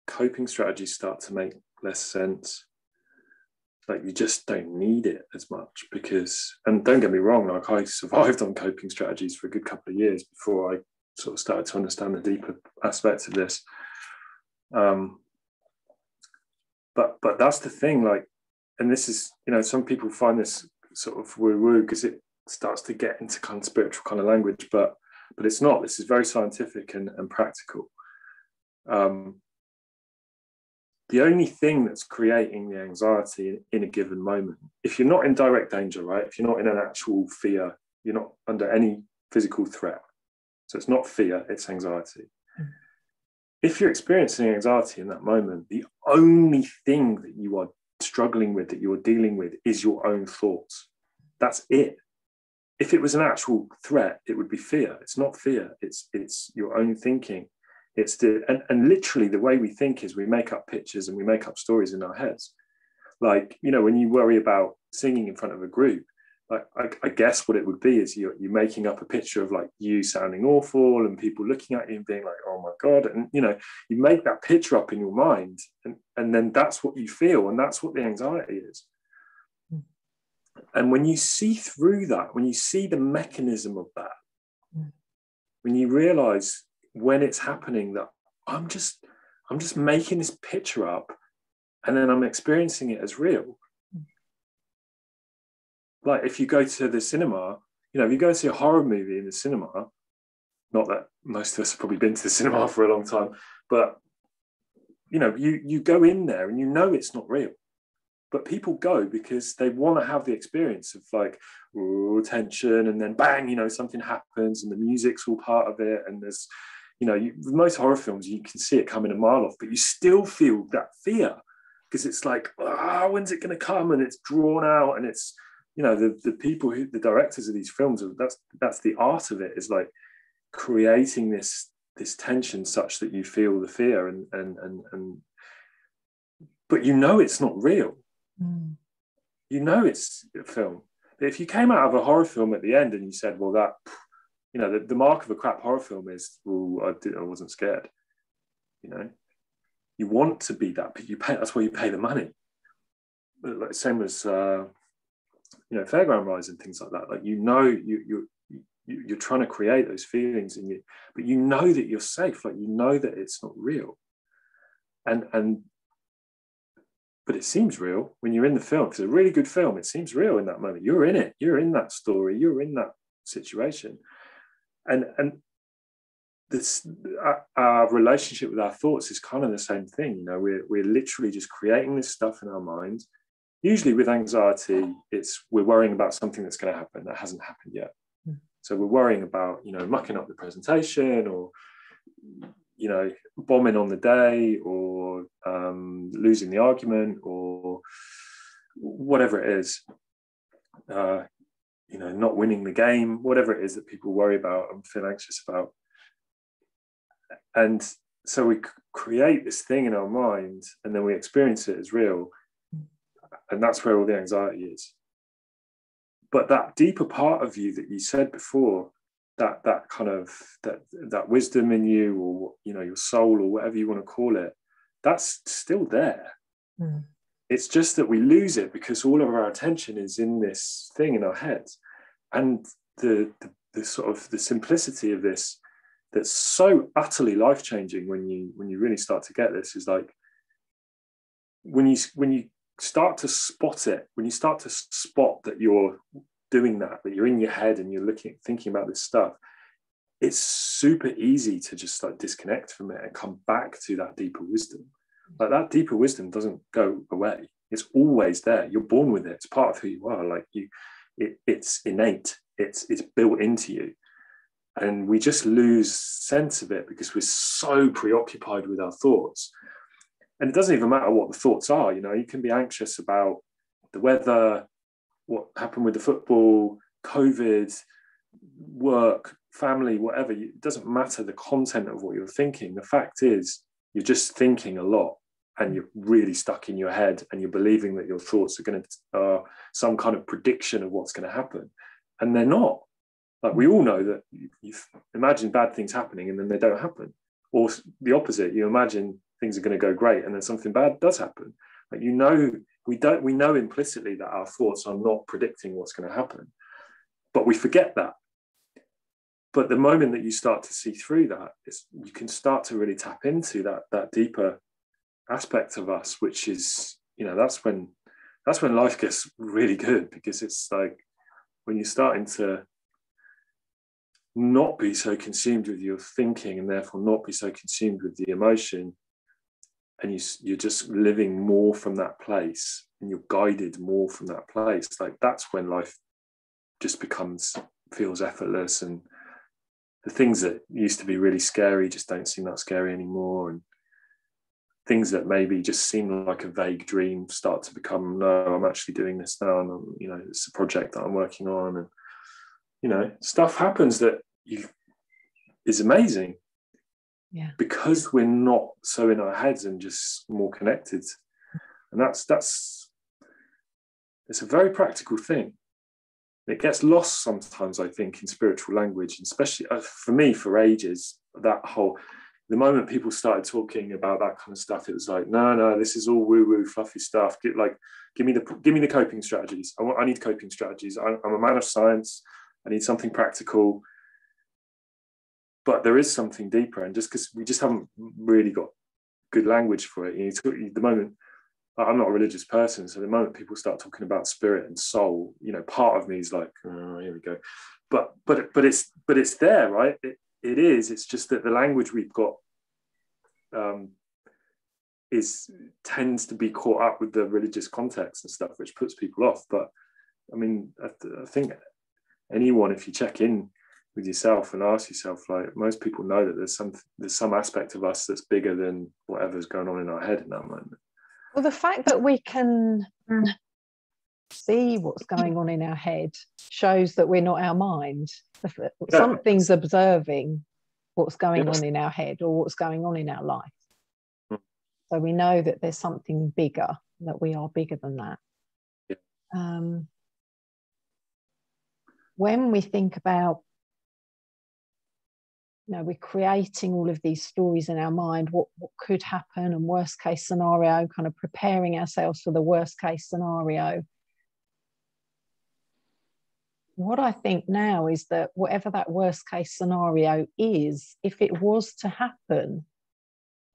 coping strategies start to make less sense. Like you just don't need it as much, because, and don't get me wrong, like I survived on coping strategies for a good couple of years before I sort of started to understand the deeper aspects of this. But that's the thing, like, and this is, you know, some people find this sort of woo-woo because it starts to get into kind of spiritual kind of language, but it's not. This is very scientific and practical. The only thing that's creating the anxiety in a given moment, if you're not in direct danger, right? If you're not in an actual fear, you're not under any physical threat. So it's not fear, it's anxiety. If you're experiencing anxiety in that moment, the only thing that you are struggling with, that you are dealing with, is your own thoughts. That's it. If it was an actual threat, it would be fear. It's not fear. It's your own thinking. It's and literally the way we think is we make up pictures and we make up stories in our heads. Like, you know, when you worry about singing in front of a group, like I guess what it would be is you're making up a picture of like you sounding awful and people looking at you and being like, oh my God. And, you know, you make that picture up in your mind and then that's what you feel. And that's what the anxiety is. And when you see through that, when you see the mechanism of that, when you realize when it's happening that I'm just making this picture up and then I'm experiencing it as real. Like if you go to the cinema, you know, if you go and see a horror movie in the cinema, not that most of us have probably been to the cinema for a long time, but you know, you go in there and you know it's not real. But people go because they want to have the experience of like, ooh, tension, and then bang, you know, something happens and the music's all part of it. And there's, you know, with most horror films, you can see it coming a mile off, but you still feel that fear because it's like, when's it going to come? And it's drawn out and it's, you know, the people who, the directors of these films, that's the art of it, is like creating this tension such that you feel the fear and but you know it's not real. You know it's a film. But if you came out of a horror film at the end and you said, well, that, you know, the mark of a crap horror film is, well, I wasn't scared. You know, you want to be that, but you pay. That's why you pay the money. Like same as you know, fairground rides and things like that. Like, you know, you're trying to create those feelings in you, but you know that you're safe. Like, you know that it's not real, and but it seems real when you're in the film. Because a really good film, it seems real in that moment. You're in it. You're in that story. You're in that situation, and this our relationship with our thoughts is kind of the same thing. You know, we're literally just creating this stuff in our minds. Usually with anxiety, we're worrying about something that's going to happen that hasn't happened yet. So we're worrying about, you know, mucking up the presentation, or, you know, bombing on the day, or losing the argument, or whatever it is, you know, not winning the game, whatever it is that people worry about and feel anxious about. And so we create this thing in our mind and then we experience it as real. And that's where all the anxiety is. But that deeper part of you that you said before, that kind of that wisdom in you, or, you know, your soul, or whatever you want to call it, that's still there. It's just that we lose it because all of our attention is in this thing in our heads. And the sort of the simplicity of this, that's so utterly life-changing when you really start to get this, is like when you start to spot it, when you start to spot that you're doing that you're in your head and you're thinking about this stuff, it's super easy to just like disconnect from it and come back to that deeper wisdom. Like, that deeper wisdom doesn't go away. It's always there. You're born with it. It's part of who you are. Like, it's innate. It's built into you. And we just lose sense of it because we're so preoccupied with our thoughts. And it doesn't even matter what the thoughts are. You know, you can be anxious about the weather, what happened with the football, COVID, work, family, whatever. It doesn't matter the content of what you're thinking. The fact is, you're just thinking a lot, and you're really stuck in your head, and you're believing that your thoughts are going to some kind of prediction of what's going to happen, and they're not. Like, we all know that you imagine bad things happening and then they don't happen, or the opposite. You imagine things are going to go great and then something bad does happen. Like, you know, we know implicitly that our thoughts are not predicting what's going to happen, but we forget that. But the moment that you start to see through that, you can start to really tap into that deeper aspect of us, which is, that's when life gets really good, because it's like when you're starting to not be so consumed with your thinking, and therefore not be so consumed with the emotion, and you're just living more from that place, and you're guided more from that place. Like, that's when life just feels effortless, and the things that used to be really scary just don't seem that scary anymore, and things that maybe just seem like a vague dream start to become, no, I'm actually doing this now, and it's a project that I'm working on, and stuff happens that is amazing. Yeah. Because we're not so in our heads and just more connected. And it's a very practical thing. It gets lost sometimes, I think, in spiritual language, and especially for me, for ages, the moment people started talking about that kind of stuff, it was like, no, this is all woo-woo, fluffy stuff. Give me the coping strategies. I need coping strategies. I'm a man of science. I need something practical. But there is something deeper, and just because we just haven't really got good language for it. The moment, I'm not a religious person, so the moment people start talking about spirit and soul, part of me is like, oh, here we go. But it's there, right? It is. It's just that the language we've got tends to be caught up with the religious context and stuff, which puts people off. But I mean, I think anyone, if you check in with yourself and ask yourself, like, most people know that there's some aspect of us that's bigger than whatever's going on in our head in that moment. Well, the fact that we can see what's going on in our head shows that we're not our mind. Something's observing what's going on in our head, or what's going on in our life. So we know that there's something bigger, that we are bigger than that. When we think about, we're creating all of these stories in our mind, what could happen, and worst case scenario, kind of preparing ourselves for the worst case scenario. What I think now is that whatever that worst case scenario is, if it was to happen,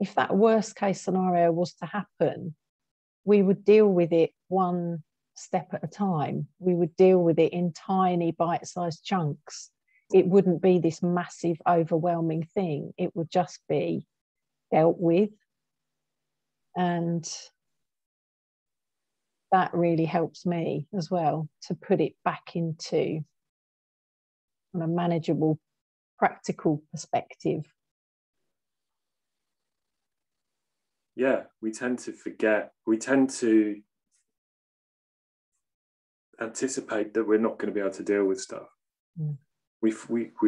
if that worst case scenario was to happen, we would deal with it one step at a time. We would deal with it in tiny bite-sized chunks. It wouldn't be this massive, overwhelming thing. It would just be dealt with. And that really helps me as well, to put it back into a manageable, practical perspective. Yeah, we tend to forget. We tend to anticipate that we're not going to be able to deal with stuff. We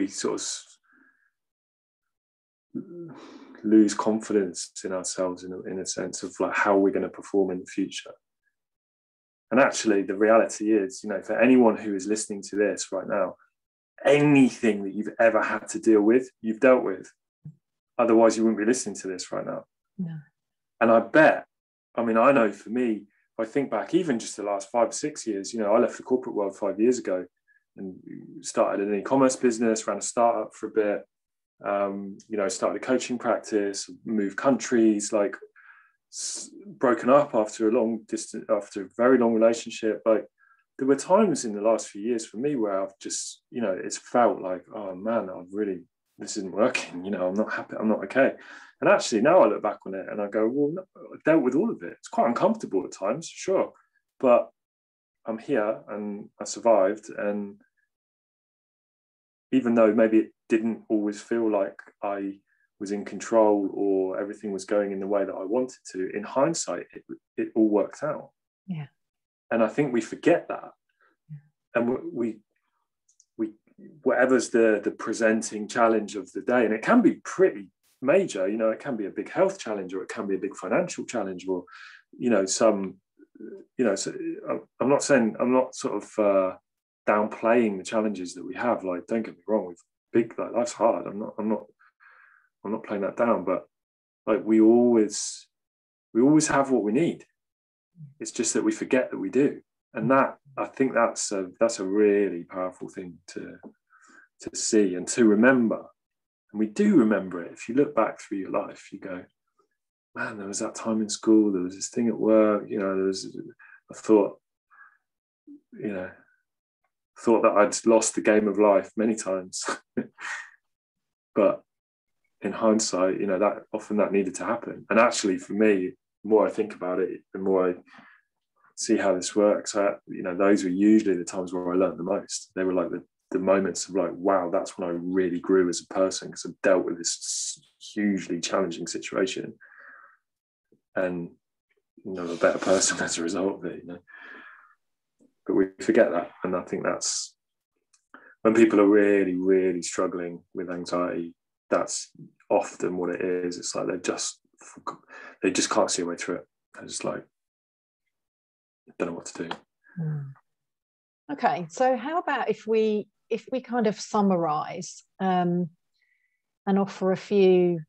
sort of lose confidence in ourselves in a sense of like how we're going to perform in the future. And actually, the reality is, for anyone who is listening to this right now, anything that you've ever had to deal with, you've dealt with. Otherwise, you wouldn't be listening to this right now. No. And I know for me, if I think back, even just the last 5 or 6 years, I left the corporate world 5 years ago and started an e-commerce business, ran a startup for a bit, started a coaching practice, moved countries, like broken up after a very long relationship. Like, there were times in the last few years for me where I've just, it's felt like, oh man, this isn't working. I'm not happy. I'm not okay. And actually now I look back on it and I go, well, no, I dealt with all of it. It's quite uncomfortable at times, sure. But I'm here and I survived. And even though maybe it didn't always feel like I was in control or everything was going in the way that I wanted to, in hindsight, it all worked out. Yeah. And I think we forget that. And we whatever's the presenting challenge of the day, and it can be pretty major, it can be a big health challenge, or it can be a big financial challenge, or so I'm not sort of downplaying the challenges that we have. Like, don't get me wrong, life's hard. I'm not playing that down, but like we always have what we need. It's just that we forget that we do. And that, I think that's a really powerful thing to see and to remember. And we do remember it. If you look back through your life, you go, man, there was that time in school, there was this thing at work, I thought that I'd lost the game of life many times. But in hindsight, that often that needed to happen. And actually, for me, the more I think about it, the more I see how this works. Those were usually the times where I learned the most. They were like the moments of like, wow, that's when I really grew as a person, because I've dealt with this hugely challenging situation and a better person as a result of it. But we forget that, and I think that's when people are really, really struggling with anxiety. That's often what it is. It's like they just can't see a way through it. They're just like, don't know what to do. Okay, so how about if we kind of summarize and offer a few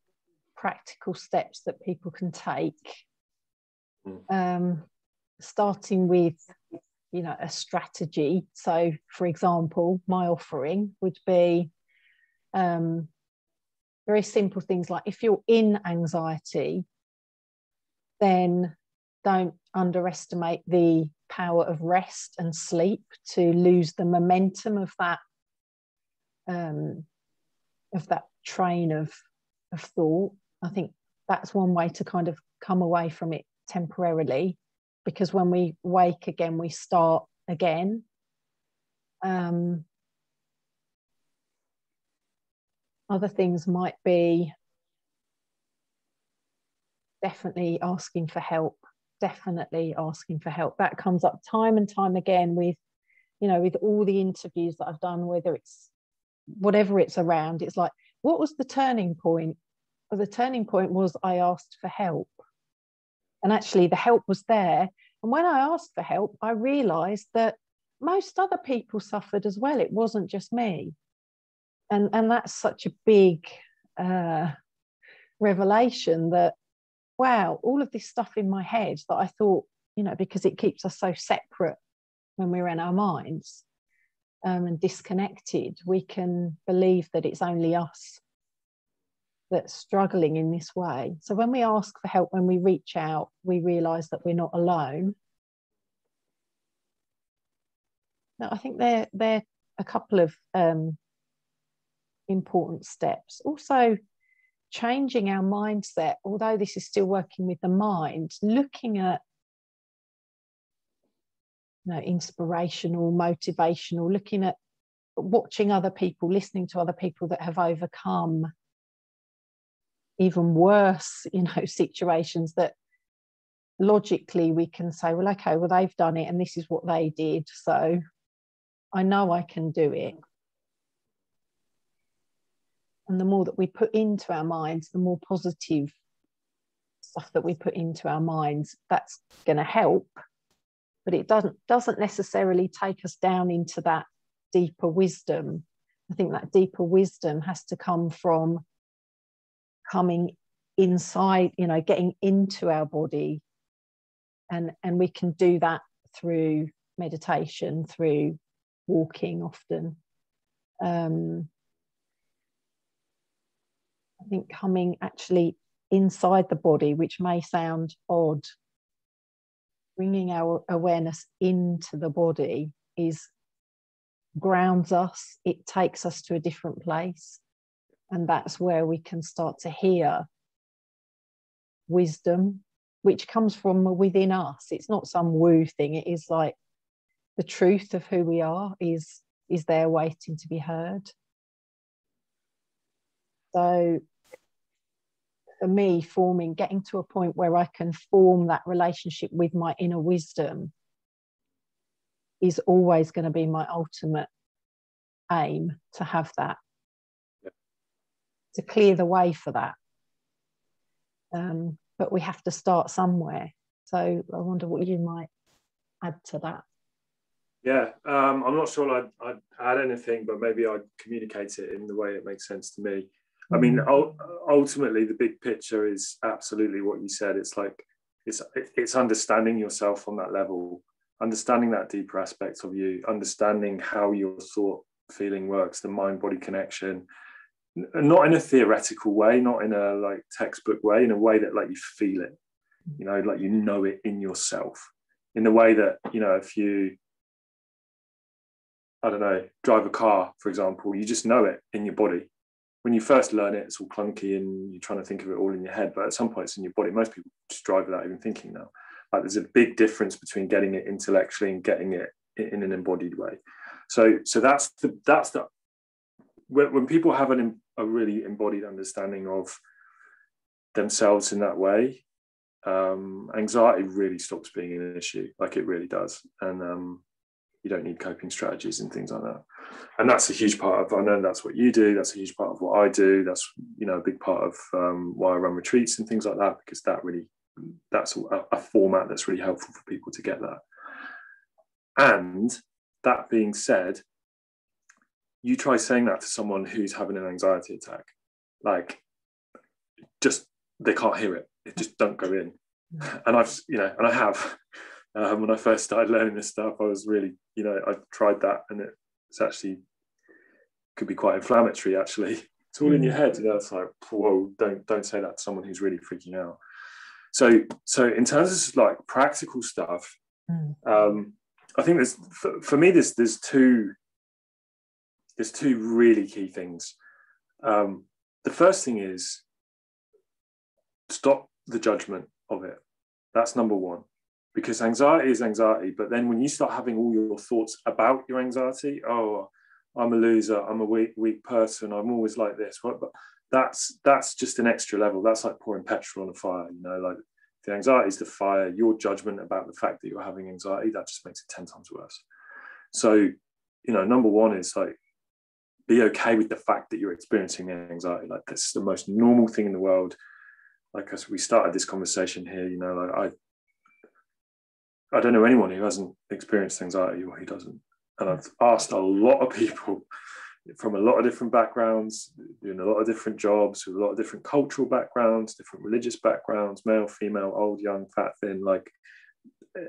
practical steps that people can take, starting with a strategy. So for example, my offering would be very simple things like, if you're in anxiety, then don't underestimate the power of rest and sleep to lose the momentum of that train of thought. I think that's one way to kind of come away from it temporarily, because when we wake again, we start again. Other things might be definitely asking for help. That comes up time and time again with all the interviews that I've done, whether it's whatever it's around. It's like, what was the turning point? Well, the turning point was I asked for help. And actually the help was there. And when I asked for help, I realized that most other people suffered as well. It wasn't just me. And that's such a big revelation that, wow, all of this stuff in my head that I thought, because it keeps us so separate when we're in our minds and disconnected, we can believe that it's only us that's struggling in this way. So when we ask for help, when we reach out, we realize that we're not alone. Now, I think they're a couple of important steps. Also, changing our mindset, although this is still working with the mind, looking at inspirational, motivational, looking at watching other people, listening to other people that have overcome even worse, situations that logically we can say, well, okay, well, they've done it and this is what they did, so I know I can do it. And the more that we put into our minds, the more positive stuff that we put into our minds, that's going to help. But it doesn't necessarily take us down into that deeper wisdom. I think that deeper wisdom has to come from coming inside, getting into our body. And we can do that through meditation, through walking often. I think coming actually inside the body, which may sound odd, bringing our awareness into the body grounds us. It takes us to a different place. And that's where we can start to hear wisdom, which comes from within us. It's not some woo thing. It is like the truth of who we are is there waiting to be heard. So for me, getting to a point where I can form that relationship with my inner wisdom is always going to be my ultimate aim, to have that, to clear the way for that. But we have to start somewhere. So I wonder what you might add to that. Yeah, I'm not sure I'd add anything, but maybe I'd communicate it in the way it makes sense to me. I mean, ultimately, the big picture is absolutely what you said. It's like, it's understanding yourself on that level, understanding that deeper aspect of you, understanding how your thought feeling works, the mind-body connection, not in a theoretical way, not in a like textbook way, in a way that like you feel it, you know, like you know it in yourself, in the way that, you know, if you, I don't know, drive a car, for example, you just know it in your body. When you first learn it, it's all clunky and you're trying to think of it all in your head, but at some point it's in your body. Most people just drive without even thinking now. Like there's a big difference between getting it intellectually and getting it in an embodied way. So that's the when people have a really embodied understanding of themselves in that way, anxiety really stops being an issue, like it really does. And you don't need coping strategies and things like that. And that's a huge part of, I know that's what you do, that's a huge part of what I do. That's, you know, a big part of why I run retreats and things like that, because that's a format that's really helpful for people to get that. And that being said, you try saying that to someone who's having an anxiety attack, like just, they can't hear it. It just don't go in. And I've, you know, and I have, when I first started learning this stuff, I was really, you know, I tried that and it's actually could be quite inflammatory actually. It's all in your head, you know, it's like, whoa, don't say that to someone who's really freaking out. So in terms of like practical stuff, I think there's, for me, there's two really key things. The first thing is stop the judgment of it. That's number one, because anxiety is anxiety. But then when you start having all your thoughts about your anxiety, oh, I'm a loser, I'm a weak person, I'm always like this. But that's just an extra level. That's like pouring petrol on a fire, you know, like the anxiety is the fire. Your judgment about the fact that you're having anxiety, that just makes it 10 times worse. So, you know, number one is like, be okay with the fact that you're experiencing anxiety. Like that's the most normal thing in the world. Like as we started this conversation here, you know, like I don't know anyone who hasn't experienced anxiety or who doesn't. And I've asked a lot of people from a lot of different backgrounds, doing a lot of different jobs, with a lot of different cultural backgrounds, different religious backgrounds, male, female, old, young, fat, thin, like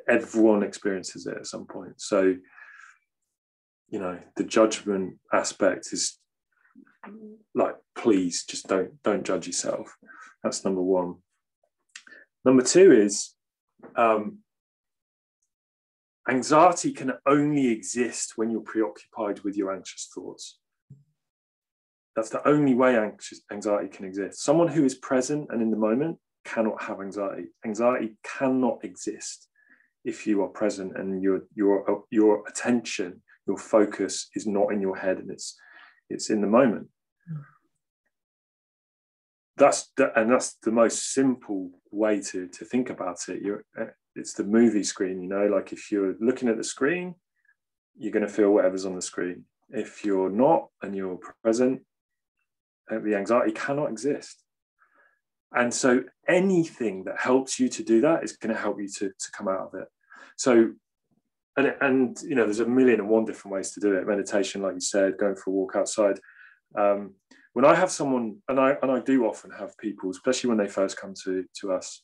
everyone experiences it at some point. So, you know, the judgment aspect is like, please just don't judge yourself. That's number one. Number two is anxiety can only exist when you're preoccupied with your anxious thoughts. That's the only way anxiety can exist. Someone who is present and in the moment cannot have anxiety. Anxiety cannot exist if you are present and your attention, your focus is not in your head and it's in the moment. That's the most simple way to think about it. It's the movie screen, you know, like if you're looking at the screen, you're going to feel whatever's on the screen. If you're not and you're present, the anxiety cannot exist. And so anything that helps you to do that is going to help you to come out of it. So, and you know, there's a million and one different ways to do it. Meditation, like you said, going for a walk outside. When I have someone, and I do often have people, especially when they first come to us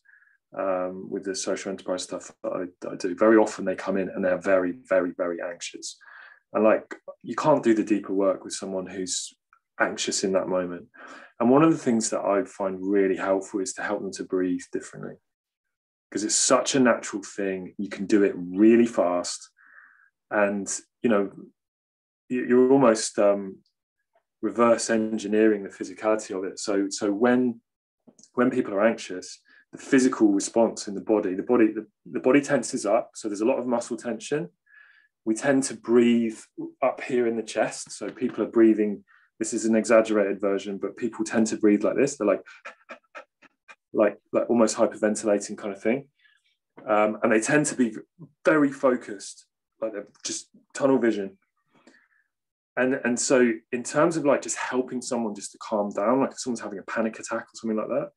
with the social enterprise stuff that I do, very often they come in and they're very, very, very anxious. And like, you can't do the deeper work with someone who's anxious in that moment. And one of the things that I find really helpful is to help them to breathe differently, because it's such a natural thing. You can do it really fast, and you know, you're almost reverse engineering the physicality of it. So when people are anxious, the physical response in the body tenses up. So there's a lot of muscle tension. We tend to breathe up here in the chest. So people are breathing. This is an exaggerated version, but people tend to breathe like this. They're like almost hyperventilating kind of thing. And they tend to be very focused, like they're just tunnel vision. And so in terms of like just helping someone just to calm down, like if someone's having a panic attack or something like that,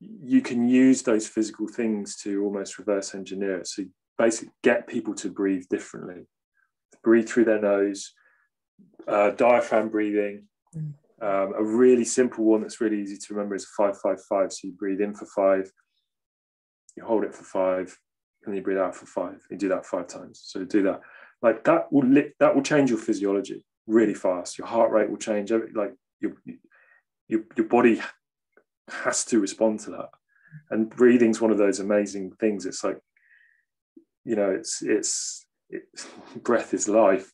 you can use those physical things to almost reverse engineer it. So you basically get people to breathe differently. Breathe through their nose, diaphragm breathing. A really simple one that's really easy to remember is 5-5-5. So you breathe in for 5, you hold it for 5, and you breathe out for 5. You do that 5 times. So do that. Like that will change your physiology really fast. Your heart rate will change. Like your body has to respond to that. And breathing's one of those amazing things. It's like, you know, it's breath is life,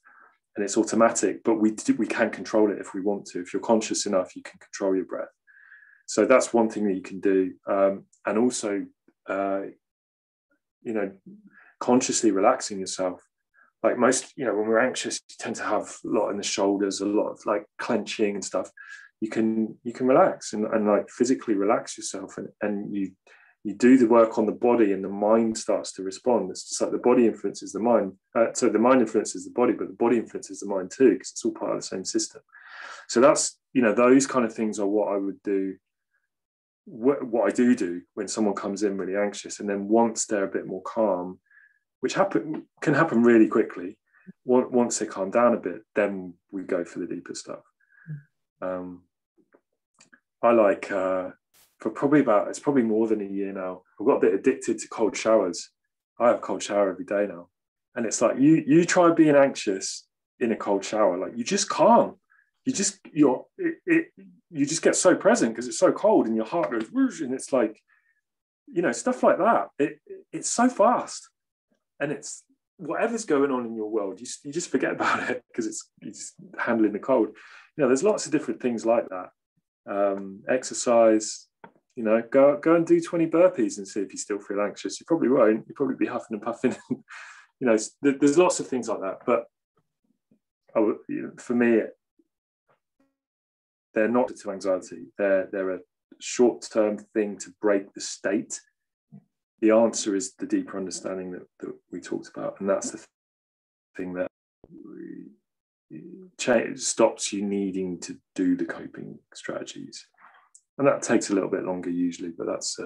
and it's automatic, but we can control it if we want to. If you're conscious enough, you can control your breath. So that's one thing that you can do. And also, you know, consciously relaxing yourself. Like most, you know, when we're anxious, you tend to have a lot in the shoulders, a lot of like clenching and stuff. You can relax and like physically relax yourself, and you do the work on the body, and the mind starts to respond. It's just like the body influences the mind. So the mind influences the body, but the body influences the mind too, because it's all part of the same system. So that's, you know, those kind of things are what I would do. What I do when someone comes in really anxious, and then once they're a bit more calm, which can happen really quickly, once they calm down a bit, then we go for the deeper stuff. I like for it's probably more than a year now, I've got a bit addicted to cold showers. I have a cold shower every day now, and it's like you try being anxious in a cold shower, like you just can't. You just get so present because it's so cold, and your heart goes whoosh, and it's like, you know, stuff like that. It's so fast, and it's whatever's going on in your world, you just forget about it because you're just handling the cold. You know, there's lots of different things like that. Exercise, you know, go and do 20 burpees and see if you still feel anxious. You probably won't. You'll probably be huffing and puffing. You know, there's lots of things like that. But for me, they're not to anxiety. They're a short-term thing to break the state. The answer is the deeper understanding that we talked about, and that's the thing that stops you needing to do the coping strategies. And that takes a little bit longer usually, but that's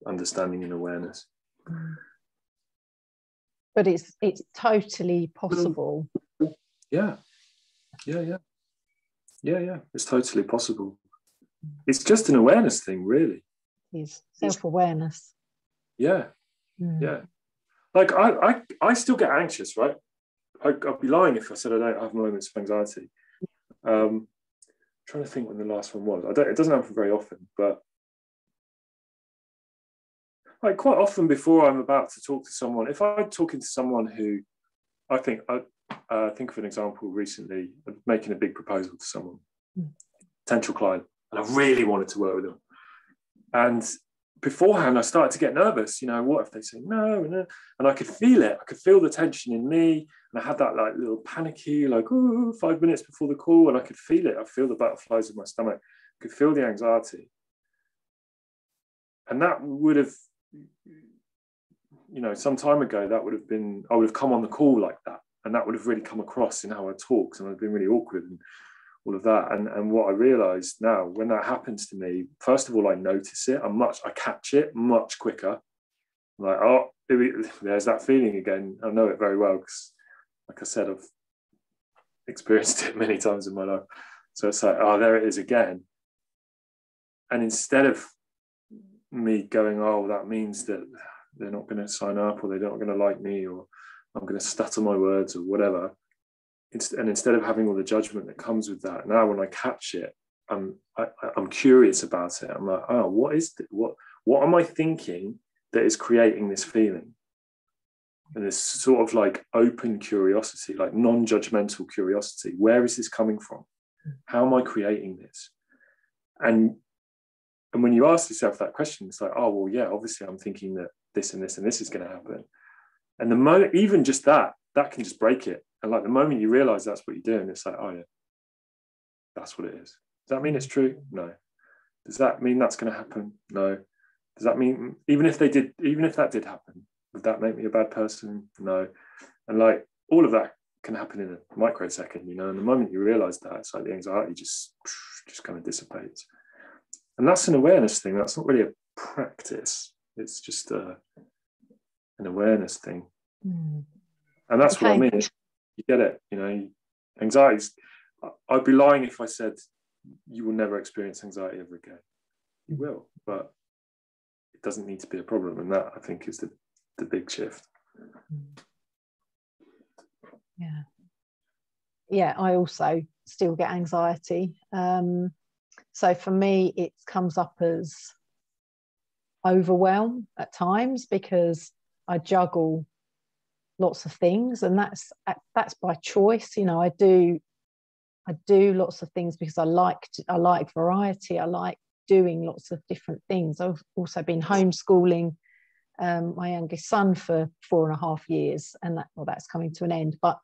understanding and awareness. But it's totally possible. Yeah. It's totally possible. It's just an awareness thing, really. It's self-awareness. Yeah. Like I still get anxious, right? I'd be lying if I said I don't have moments of anxiety. Trying to think when the last one was. It doesn't happen very often, but like quite often before I'm about to talk to someone, if I'm talking to someone who I think of an example recently of making a big proposal to someone, potential client, and I really wanted to work with them. And beforehand, I started to get nervous. You know, what if they say no? And I could feel it. I could feel the tension in me. And I had that like little panicky, like, 5 minutes before the call. And I could feel it. I feel the butterflies in my stomach. I could feel the anxiety. And that would have, you know, some time ago, I would have come on the call like that. And that would have really come across in how I talked. And I'd been really awkward and all of that. And what I realized now, when that happens to me, first of all, I notice it. I catch it much quicker. I'm like, oh, there's that feeling again. I know it very well because, like I said, I've experienced it many times in my life. So it's like, oh, there it is again. And instead of me going, oh, that means that they're not going to sign up, or they're not going to like me, or I'm going to stutter my words or whatever. And instead of having all the judgment that comes with that, now when I catch it, I'm curious about it. I'm like, oh, what am I thinking that is creating this feeling? And this sort of like open curiosity, like non-judgmental curiosity. Where is this coming from? How am I creating this? And when you ask yourself that question, it's like, oh, well, yeah, obviously I'm thinking that this and this and this is going to happen. And the moment, even just that can just break it. And like the moment you realize that's what you're doing, it's like, oh yeah, that's what it is. Does that mean it's true? No. Does that mean that's going to happen? No. Does that mean, even if that did happen, would that make me a bad person? No. And like all of that can happen in a microsecond, you know, and the moment you realize that, it's like the anxiety just kind of dissipates. And that's an awareness thing. That's not really a practice. It's just an awareness thing. And that's what I mean. You get it, you know, anxiety. I'd be lying if I said you will never experience anxiety ever again. You will, but it doesn't need to be a problem. And that, I think, is the big shift. Yeah, I also still get anxiety. So for me, it comes up as overwhelm at times, because I juggle lots of things, and that's by choice. You know, I do lots of things because I like variety. I like doing lots of different things. I've also been homeschooling my youngest son for 4.5 years, and that's coming to an end. But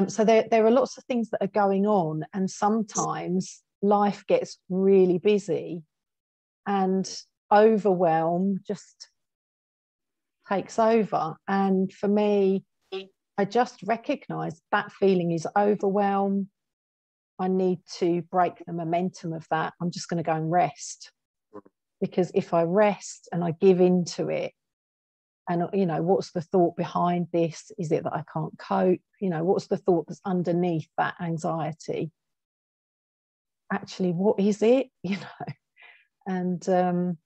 so there are lots of things that are going on, and sometimes life gets really busy and overwhelm just takes over. And for me, I just recognize that feeling is overwhelm. I need to break the momentum of that. I'm just going to go and rest, because if I rest and I give into it, and you know, what's the thought behind this? Is it that I can't cope? You know, what's the thought that's underneath that anxiety? Actually, what is it? You know, and so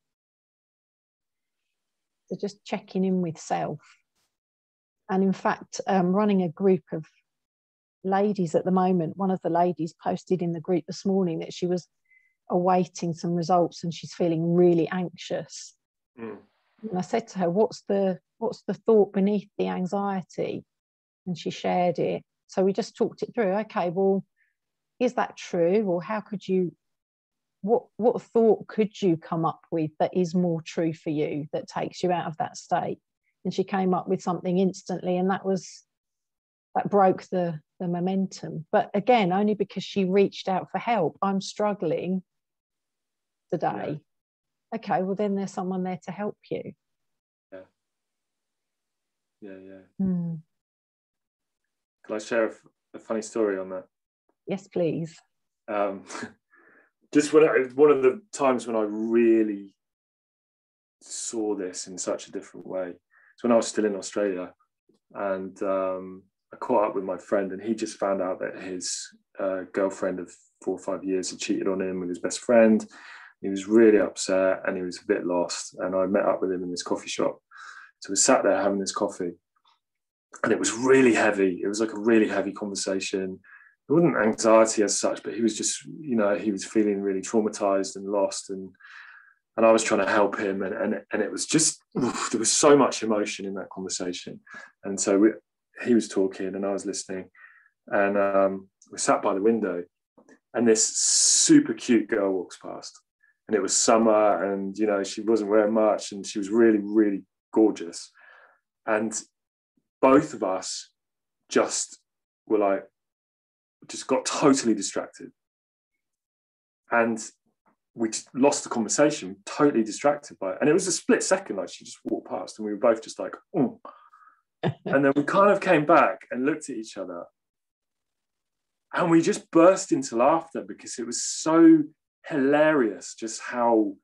just checking in with self. And in fact, running a group of ladies at the moment, one of the ladies posted in the group this morning that she was awaiting some results and she's feeling really anxious. And I said to her, what's the thought beneath the anxiety? And she shared it. So we just talked it through. Okay, well, is that true? Or how could you, what thought could you come up with that is more true for you, that takes you out of that state? And she came up with something instantly, and that broke the momentum. But again, only because she reached out for help. I'm struggling today. Yeah. Okay, well then there's someone there to help you. Yeah. Can I share a funny story on that? Yes, please. Just one of the times when I really saw this in such a different way. So when I was still in Australia, and I caught up with my friend, and he just found out that his girlfriend of 4 or 5 years had cheated on him with his best friend. He was really upset and he was a bit lost. And I met up with him in this coffee shop. So we sat there having this coffee, and it was really heavy. It was like a really heavy conversation. It wasn't anxiety as such, but he was just, you know, he was feeling really traumatized and lost. And I was trying to help him. And it was just, there was so much emotion in that conversation. And so he was talking and I was listening. And we sat by the window, and this super cute girl walks past. And it was summer, and, you know, she wasn't wearing much, and she was really, really gorgeous. And both of us just got totally distracted. And we just lost the conversation, totally distracted by it. And it was a split second, like she just walked past and we were both just like, oh. And then we kind of came back and looked at each other, and we just burst into laughter, because it was so hilarious just how,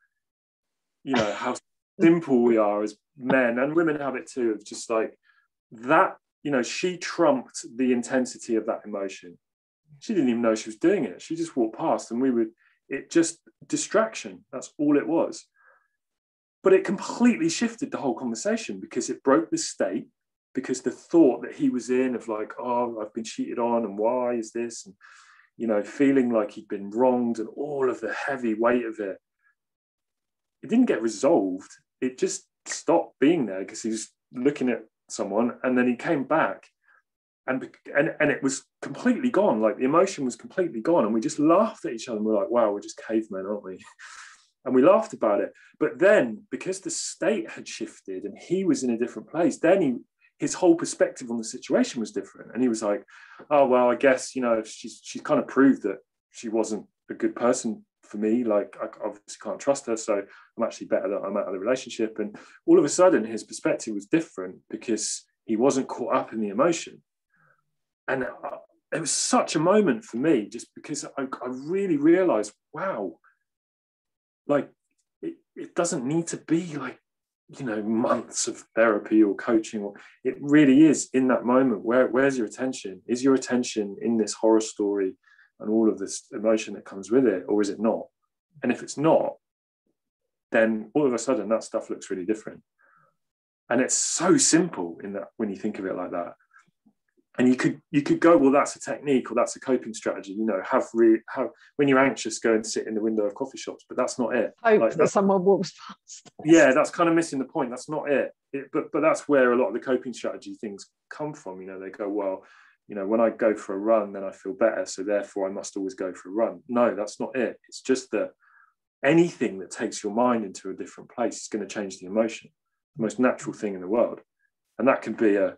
you know, how simple we are as men, and women have it too, of just like that, you know, she trumped the intensity of that emotion. She didn't even know she was doing it. She just walked past, and it just distraction. That's all it was. But it completely shifted the whole conversation, because it broke the state, because the thought that he was in of like, oh, I've been cheated on, and why is this? And, you know, feeling like he'd been wronged, and all of the heavy weight of it, it didn't get resolved. It just stopped being there, because he was looking at someone, and then he came back, and it was completely gone. Like the emotion was completely gone, and we just laughed at each other, and we're like, wow, we're just cavemen, aren't we? And we laughed about it. But then, because the state had shifted and he was in a different place, then his whole perspective on the situation was different. And he was like, oh, well, I guess, you know, she's kind of proved that she wasn't a good person for me. Like, I obviously can't trust her, so I'm actually better that I'm out of the relationship. And all of a sudden, his perspective was different, because he wasn't caught up in the emotion. And it was such a moment for me, just because I really realized, wow, like it doesn't need to be like, you know, months of therapy or coaching, or it really is in that moment. Where's your attention? Is your attention in this horror story and all of this emotion that comes with it, or is it not? And if it's not, then all of a sudden that stuff looks really different. And it's so simple in that, when you think of it like that. And you could go, well, that's a technique or that's a coping strategy. You know, have when you're anxious, go and sit in the window of coffee shops. But that's not it. Hope like, that someone walks past. Yeah, that's kind of missing the point. That's not it. But that's where a lot of the coping strategy things come from. You know, they go, well, you know, when I go for a run, then I feel better, so therefore I must always go for a run. No, that's not it. It's just that anything that takes your mind into a different place is going to change the emotion. The most natural thing in the world, and that can be a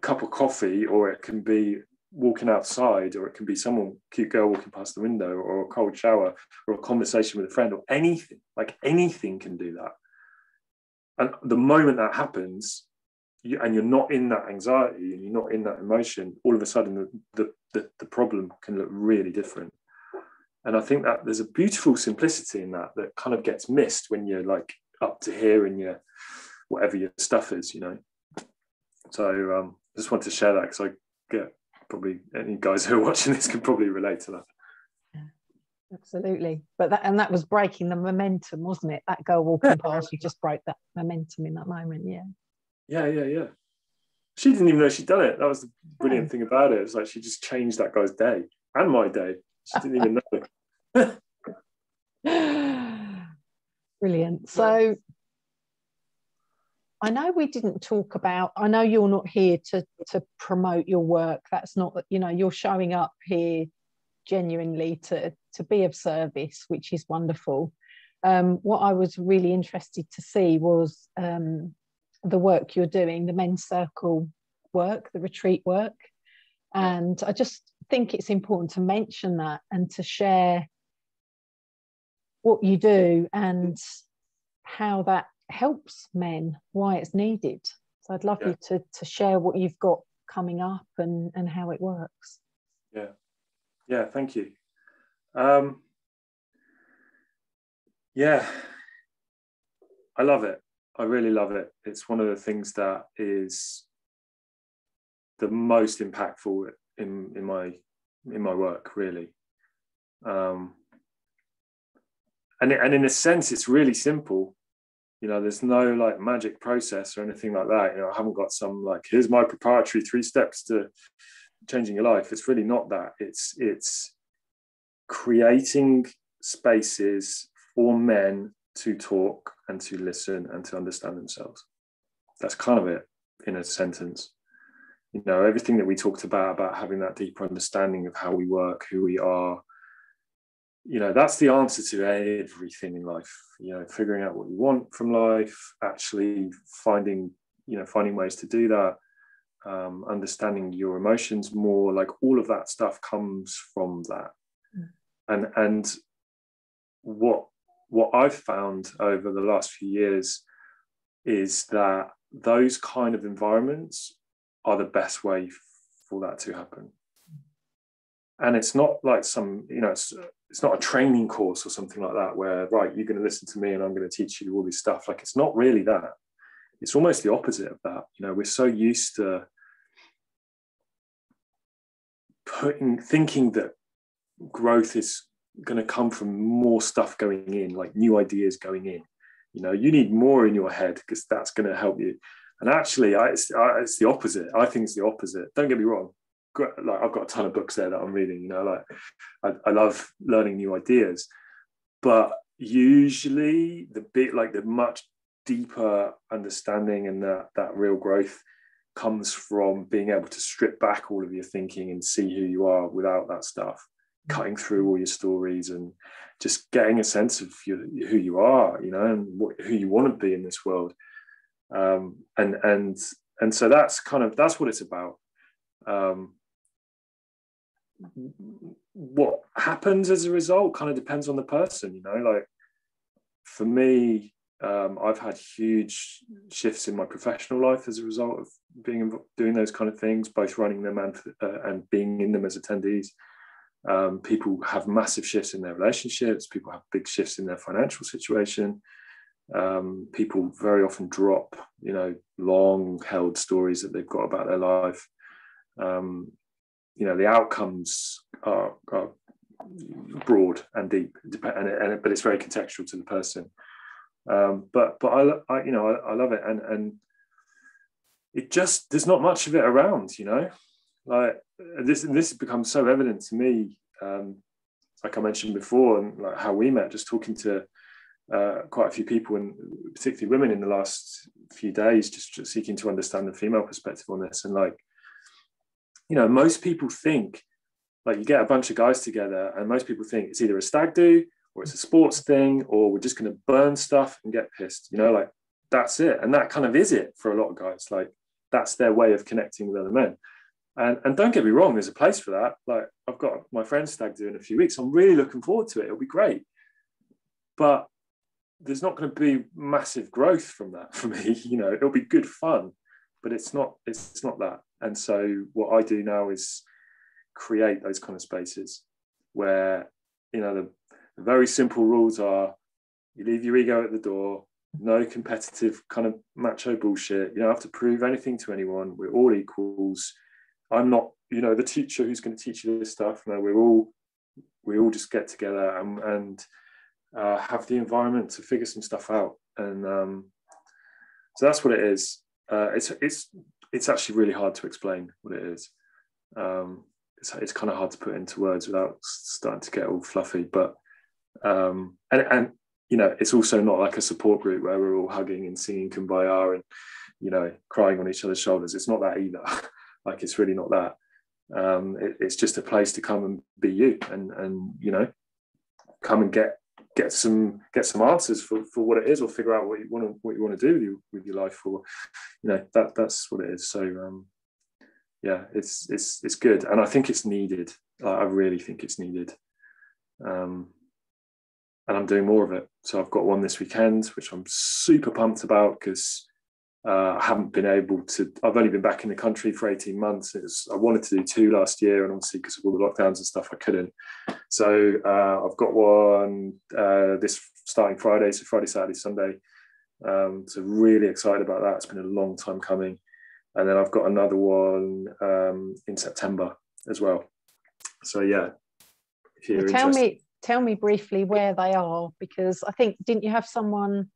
cup of coffee, or it can be walking outside, or it can be someone, cute girl walking past the window, or a cold shower, or a conversation with a friend, or anything. Like anything can do that. And the moment that happens, and you're not in that anxiety and you're not in that emotion, all of a sudden the problem can look really different. And I think that there's a beautiful simplicity in that kind of gets missed when you're like up to here in your whatever your stuff is, you know. So I just wanted to share that because I get probably any guys who are watching this can probably relate to that. Yeah, absolutely. But that was breaking the momentum, wasn't it? That girl walking past, you just broke that momentum in that moment. Yeah. Yeah. She didn't even know she'd done it. That was the brilliant thing about it. It was like she just changed that guy's day and my day. She didn't even know. Brilliant. So I know we didn't talk about, I know you're not here to promote your work. That's not, you know, you're showing up here genuinely to be of service, which is wonderful. What I was really interested to see was the work you're doing, the men's circle work, the retreat work. And I just think it's important to mention that and to share what you do and how that helps men, why it's needed. So I'd love you to share what you've got coming up and how it works. Yeah, thank you. I love it. I really love it. It's one of the things that is the most impactful in my work, really. And in a sense, it's really simple. You know, there's no like magic process or anything like that. You know, I haven't got some like, here's my proprietary 3 steps to changing your life. It's really not that. It's creating spaces for men to talk and to listen and to understand themselves. That's kind of it in a sentence. You know, everything that we talked about having that deeper understanding of how we work, who we are, you know, that's the answer to everything in life. You know, figuring out what you want from life, actually finding ways to do that, understanding your emotions more, like all of that stuff comes from that. And what I've found over the last few years is that those kind of environments are the best way for that to happen. And it's not like some, you know, it's not a training course or something like that where, right, you're going to listen to me and I'm going to teach you all this stuff. Like, it's not really that. It's almost the opposite of that. You know, we're so used to thinking that growth is going to come from more stuff going in, like new ideas going in. You know, you need more in your head because that's going to help you. And actually, it's the opposite. I think it's the opposite. Don't get me wrong. Like, I've got a ton of books there that I'm reading. You know, like I love learning new ideas, but usually the much deeper understanding and that real growth comes from being able to strip back all of your thinking and see who you are without that stuff, cutting through all your stories and just getting a sense of who you are, you know, and who you want to be in this world. And so that's what it's about. What happens as a result kind of depends on the person, you know. Like for me, I've had huge shifts in my professional life as a result of doing those kind of things, both running them and being in them as attendees. People have massive shifts in their relationships. People have big shifts in their financial situation. People very often drop, you know, long held stories that they've got about their life. You know, the outcomes are broad and deep, but it's very contextual to the person. But I love it, and it just, there's not much of it around, you know. Like this has become so evident to me, like I mentioned before, and like how we met, just talking to quite a few people, and particularly women, in the last few days, just seeking to understand the female perspective on this. And like, you know, most people think, like, you get a bunch of guys together and most people think it's either a stag do or it's a sports thing, or we're just going to burn stuff and get pissed, you know, like that's it. And that kind of is it for a lot of guys. Like that's their way of connecting with other men. And don't get me wrong, there's a place for that. Like I've got my friend's stag do in a few weeks. I'm really looking forward to it. It'll be great. But there's not going to be massive growth from that for me. You know, it'll be good fun, but it's not that. And so what I do now is create those kind of spaces where, you know, the very simple rules are: you leave your ego at the door, no competitive kind of macho bullshit. You don't have to prove anything to anyone. We're all equals. I'm not, you know, the teacher who's going to teach you this stuff. No, we all just get together and have the environment to figure some stuff out. And so that's what it is. It's actually really hard to explain what it is. It's kind of hard to put into words without starting to get all fluffy. But and you know, it's also not like a support group where we're all hugging and singing Kumbaya and, you know, crying on each other's shoulders. It's not that either. Like it's really not that. It's just a place to come and be you, and you know, come and get some answers for what it is, or figure out what you want to do with your life, or, you know, that's what it is. So yeah, it's good, and I think it's needed. I really think it's needed, and I'm doing more of it. So I've got one this weekend, which I'm super pumped about, because I haven't been able to. I've only been back in the country for 18 months. I wanted to do 2 last year, and obviously because of all the lockdowns and stuff, I couldn't. So I've got one this starting Friday, so Friday, Saturday, Sunday. So really excited about that. It's been a long time coming. And then I've got another one in September as well. So yeah, if you're interested. Tell me briefly where they are, because I think, didn't you have someone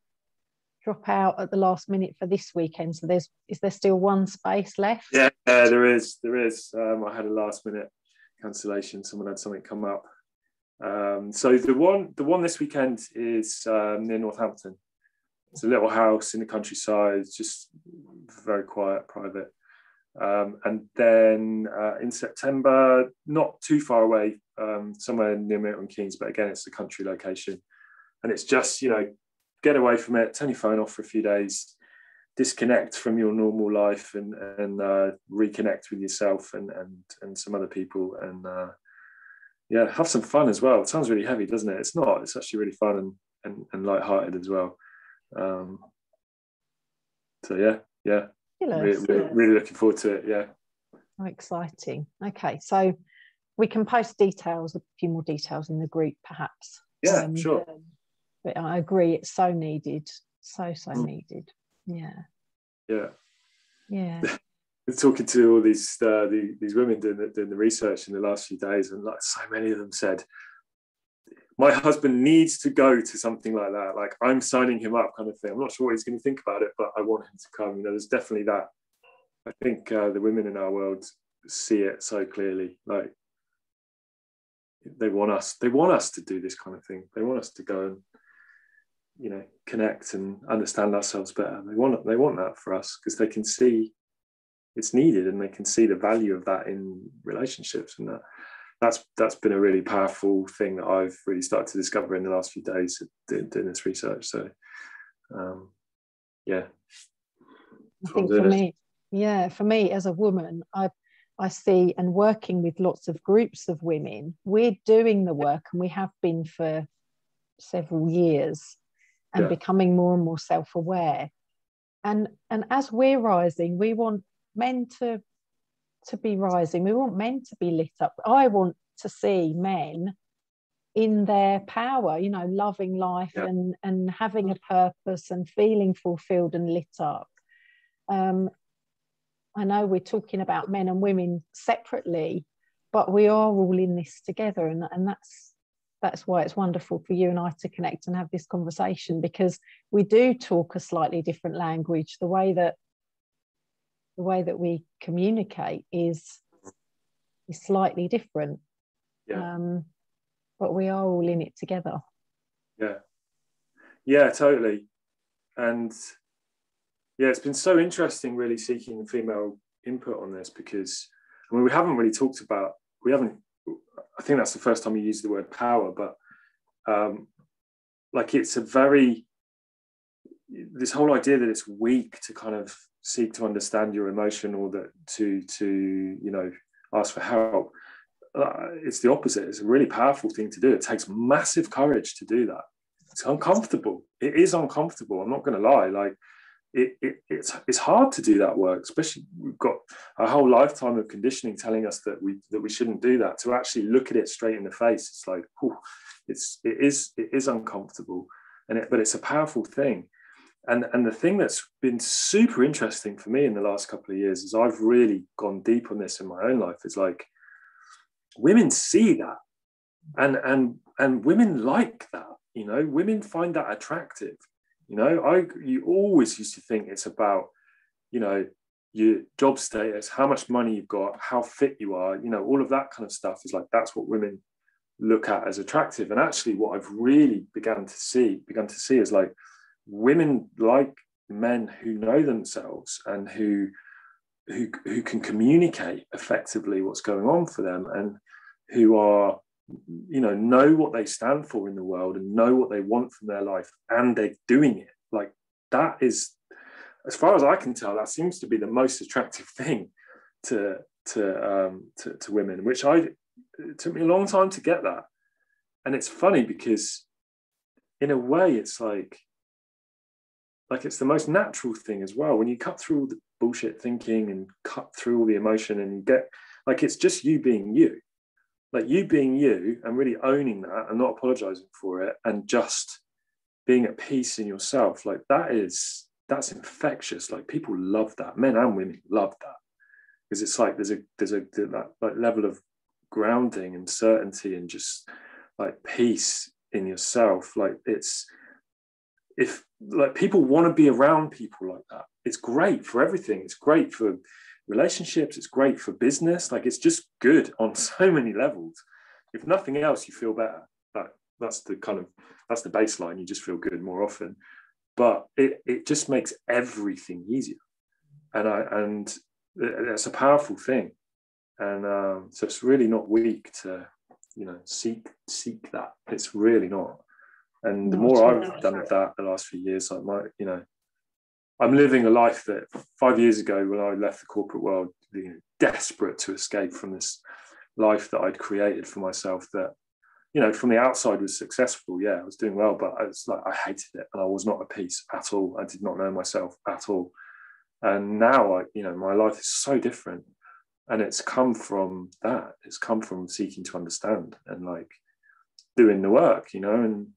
drop out at the last minute for this weekend? So is there still one space left? Yeah, there is. I had a last minute cancellation. Someone had something come up. So the one this weekend is near Northampton. It's a little house in the countryside, just very quiet, private. And then in September, not too far away, somewhere near Milton Keynes, but again, it's a country location. And it's just, you know, get away from it, turn your phone off for a few days, disconnect from your normal life, and reconnect with yourself and some other people, and yeah, have some fun as well. It sounds really heavy, doesn't it? It's not. It's actually really fun and lighthearted as well. So yeah, really looking forward to it. Yeah. Oh, exciting. Okay, so we can post details, a few more details in the group, perhaps. Yeah, sure. But I agree, it's so needed, so needed. Yeah. Talking to all these women doing the research in the last few days, and like so many of them said, my husband needs to go to something like that. Like, I'm signing him up, kind of thing. I'm not sure what he's going to think about it, but I want him to come. You know, there's definitely that. I think the women in our world see it so clearly. Like, they want us to do this kind of thing. They want us to go and, you know, connect and understand ourselves better. They want that for us, because they can see it's needed, and they can see the value of that in relationships, and that's been a really powerful thing that I've really started to discover in the last few days doing this research. So yeah, I think for me as a woman, I see, and working with lots of groups of women, we're doing the work, and we have been for several years, and becoming more and more self-aware. And as we're rising, we want men to be rising. We want men to be lit up. I want to see men in their power, you know, loving life and having a purpose and feeling fulfilled and lit up. I know we're talking about men and women separately, but we are all in this together, and that's why it's wonderful for you and I to connect and have this conversation, because we do talk a slightly different language. The way that the way that we communicate is slightly different. But we are all in it together. Yeah, totally. And yeah, it's been so interesting really seeking female input on this, because I mean, we haven't really talked about, I think that's the first time you use the word power, but like it's this whole idea that it's weak to kind of seek to understand your emotion, or that to you know, ask for help. It's the opposite. It's a really powerful thing to do. It takes massive courage to do that. It's uncomfortable. It is uncomfortable. I'm not going to lie. Like it's hard to do that work, especially we've got a whole lifetime of conditioning telling us that we shouldn't do that. To actually look at it straight in the face, it's like, whew, it is uncomfortable, but it's a powerful thing. And the thing that's been super interesting for me in the last couple of years is I've really gone deep on this in my own life. It's like women see that, and women like that. You know, women find that attractive. You know, you always used to think it's about, you know, your job status, how much money you've got, how fit you are, you know, all of that kind of stuff is like, that's what women look at as attractive. And actually what I've really begun to see is like, women like men who know themselves and who can communicate effectively what's going on for them, and who are, you know what they stand for in the world and know what they want from their life, and they're doing it. Like that is, as far as I can tell, that seems to be the most attractive thing to women, which it took me a long time to get that. And it's funny because in a way it's like it's the most natural thing as well. When you cut through all the bullshit thinking and cut through all the emotion, and you get like, it's just you being you. Like you being you and really owning that and not apologizing for it, and just being at peace in yourself. Like that's infectious. Like people love that. Men and women love that, because it's like there's that like level of grounding and certainty and just like peace in yourself. Like if like people want to be around people like that, it's great for everything. It's great for relationships, it's great for business. Like it's just good on so many levels. If nothing else, you feel better. That's the baseline. You just feel good more often, but it just makes everything easier, and that's a powerful thing. And so it's really not weak to, you know, seek that. It's really not. And the more I've done with that the last few years, like I'm living a life that 5 years ago, when I left the corporate world, you know, desperate to escape from this life that I'd created for myself, that, you know, from the outside was successful. Yeah, I was doing well, but I hated it, and I was not at peace at all. I did not know myself at all. And now my life is so different, and it's come from that. It's come from seeking to understand and like doing the work, you know, and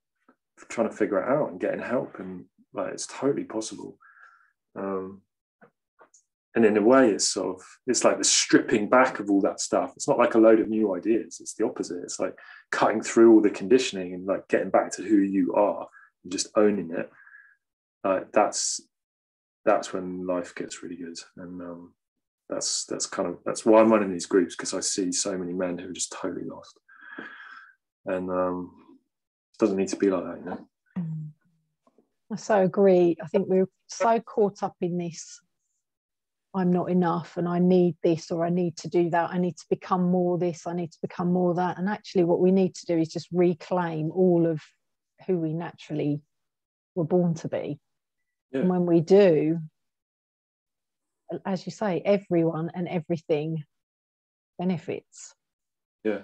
trying to figure it out and getting help, and like it's totally possible. And in a way, it's like the stripping back of all that stuff. It's not like a load of new ideas. It's the opposite. It's like cutting through all the conditioning and like getting back to who you are and just owning it. That's when life gets really good. And that's why I'm running these groups, because I see so many men who are just totally lost. And it doesn't need to be like that, you know. I so agree. I think we're so caught up in this, I'm not enough and I need this, or I need to do that, I need to become more this, I need to become more that. And actually what we need to do is just reclaim all of who we naturally were born to be. Yeah. And when we do, as you say, everyone and everything benefits. Yeah.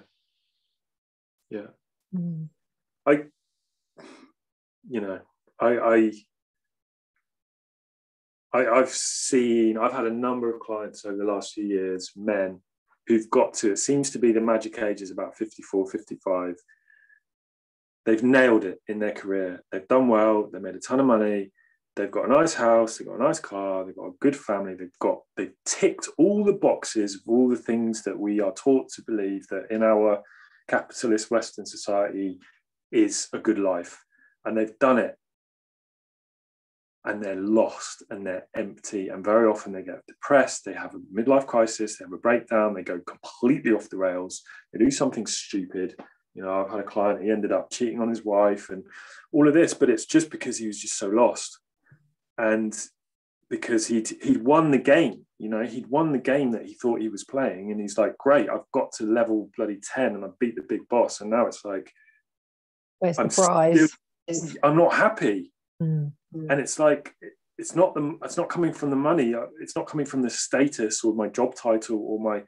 I've had a number of clients over the last few years, men who've got to, it seems to be the magic age is about 54, 55. They've nailed it in their career. They've done well. They made a ton of money. They've got a nice house. They've got a nice car. They've got a good family. They've ticked all the boxes of all the things that we are taught to believe that in our capitalist Western society is a good life. And they've done it. and they're lost and they're empty. And very often they get depressed, they have a midlife crisis, they have a breakdown, they go completely off the rails, they do something stupid. You know, I've had a client, he ended up cheating on his wife and all of this, but it's just because he was just so lost. And because he'd won the game, you know, he'd won the game that he thought he was playing. And he's like, great, I've got to level bloody 10 and I beat the big boss. And now it's like, where's the prize? I'm not happy. Mm. And it's like, it's not coming from the money. It's not coming from the status or my job title or my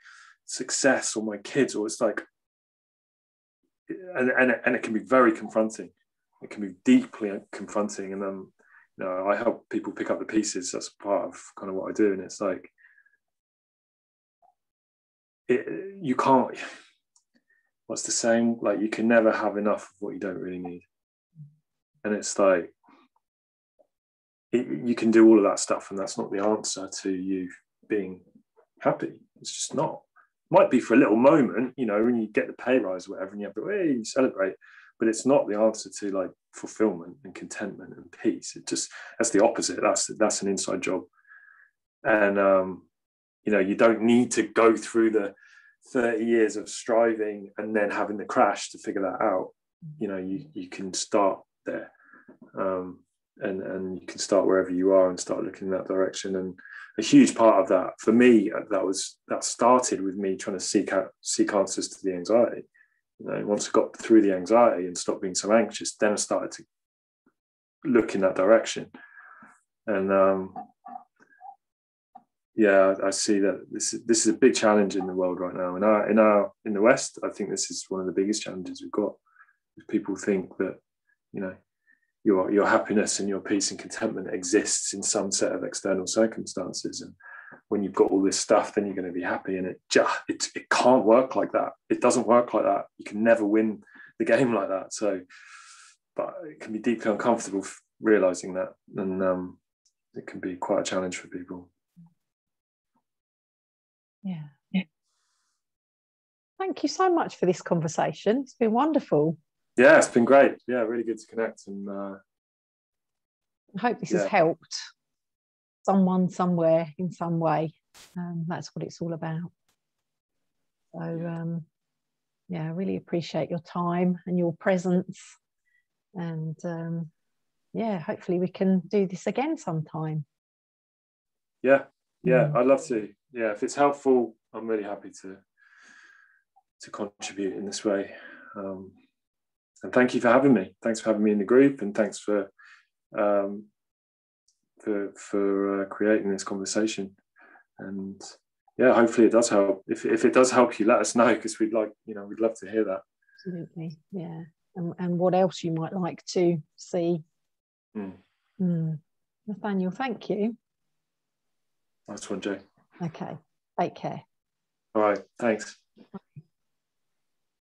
success or my kids, or it's like, and it can be very confronting. It can be deeply confronting. And you know, I help people pick up the pieces. That's part of kind of what I do. And it's like, you can't, what's the saying? Like, you can never have enough of what you don't really need. And it's like, you can do all of that stuff, and that's not the answer to you being happy. It's just not. Might be for a little moment, you know, when you get the pay rise or whatever, and you have to, hey, you celebrate, but it's not the answer to like fulfillment and contentment and peace. It just, that's the opposite. That's an inside job. And you know, you don't need to go through the 30 years of striving and then having the crash to figure that out. You know, you can start there. And you can start wherever you are and start looking in that direction. And a huge part of that for me, that started with me trying to seek answers to the anxiety. You know, once I got through the anxiety and stopped being so anxious, then I started to look in that direction. And yeah, I see that this is a big challenge in the world right now. In the West, I think this is one of the biggest challenges we've got. People think that, you know, your happiness and your peace and contentment exists in some set of external circumstances, and when you've got all this stuff, then you're going to be happy. And it can't work like that. It doesn't work like that. You can never win the game like that. So, but it can be deeply uncomfortable realizing that, and it can be quite a challenge for people. Yeah. Thank you so much for this conversation. It's been wonderful. Yeah, it's been great. Yeah, really good to connect. And I hope this has helped someone somewhere in some way. That's what it's all about. So, yeah, I really appreciate your time and your presence. And yeah, hopefully we can do this again sometime. Yeah, I'd love to. Yeah, if it's helpful, I'm really happy to contribute in this way. And thank you for having me. Thanks for having me in the group, and thanks for creating this conversation. And yeah, hopefully it does help. If it does help you, let us know, because we'd love to hear that. Absolutely, yeah. And what else you might like to see. Nathaniel, thank you. Nice one, Jay. Okay, take care. All right, thanks.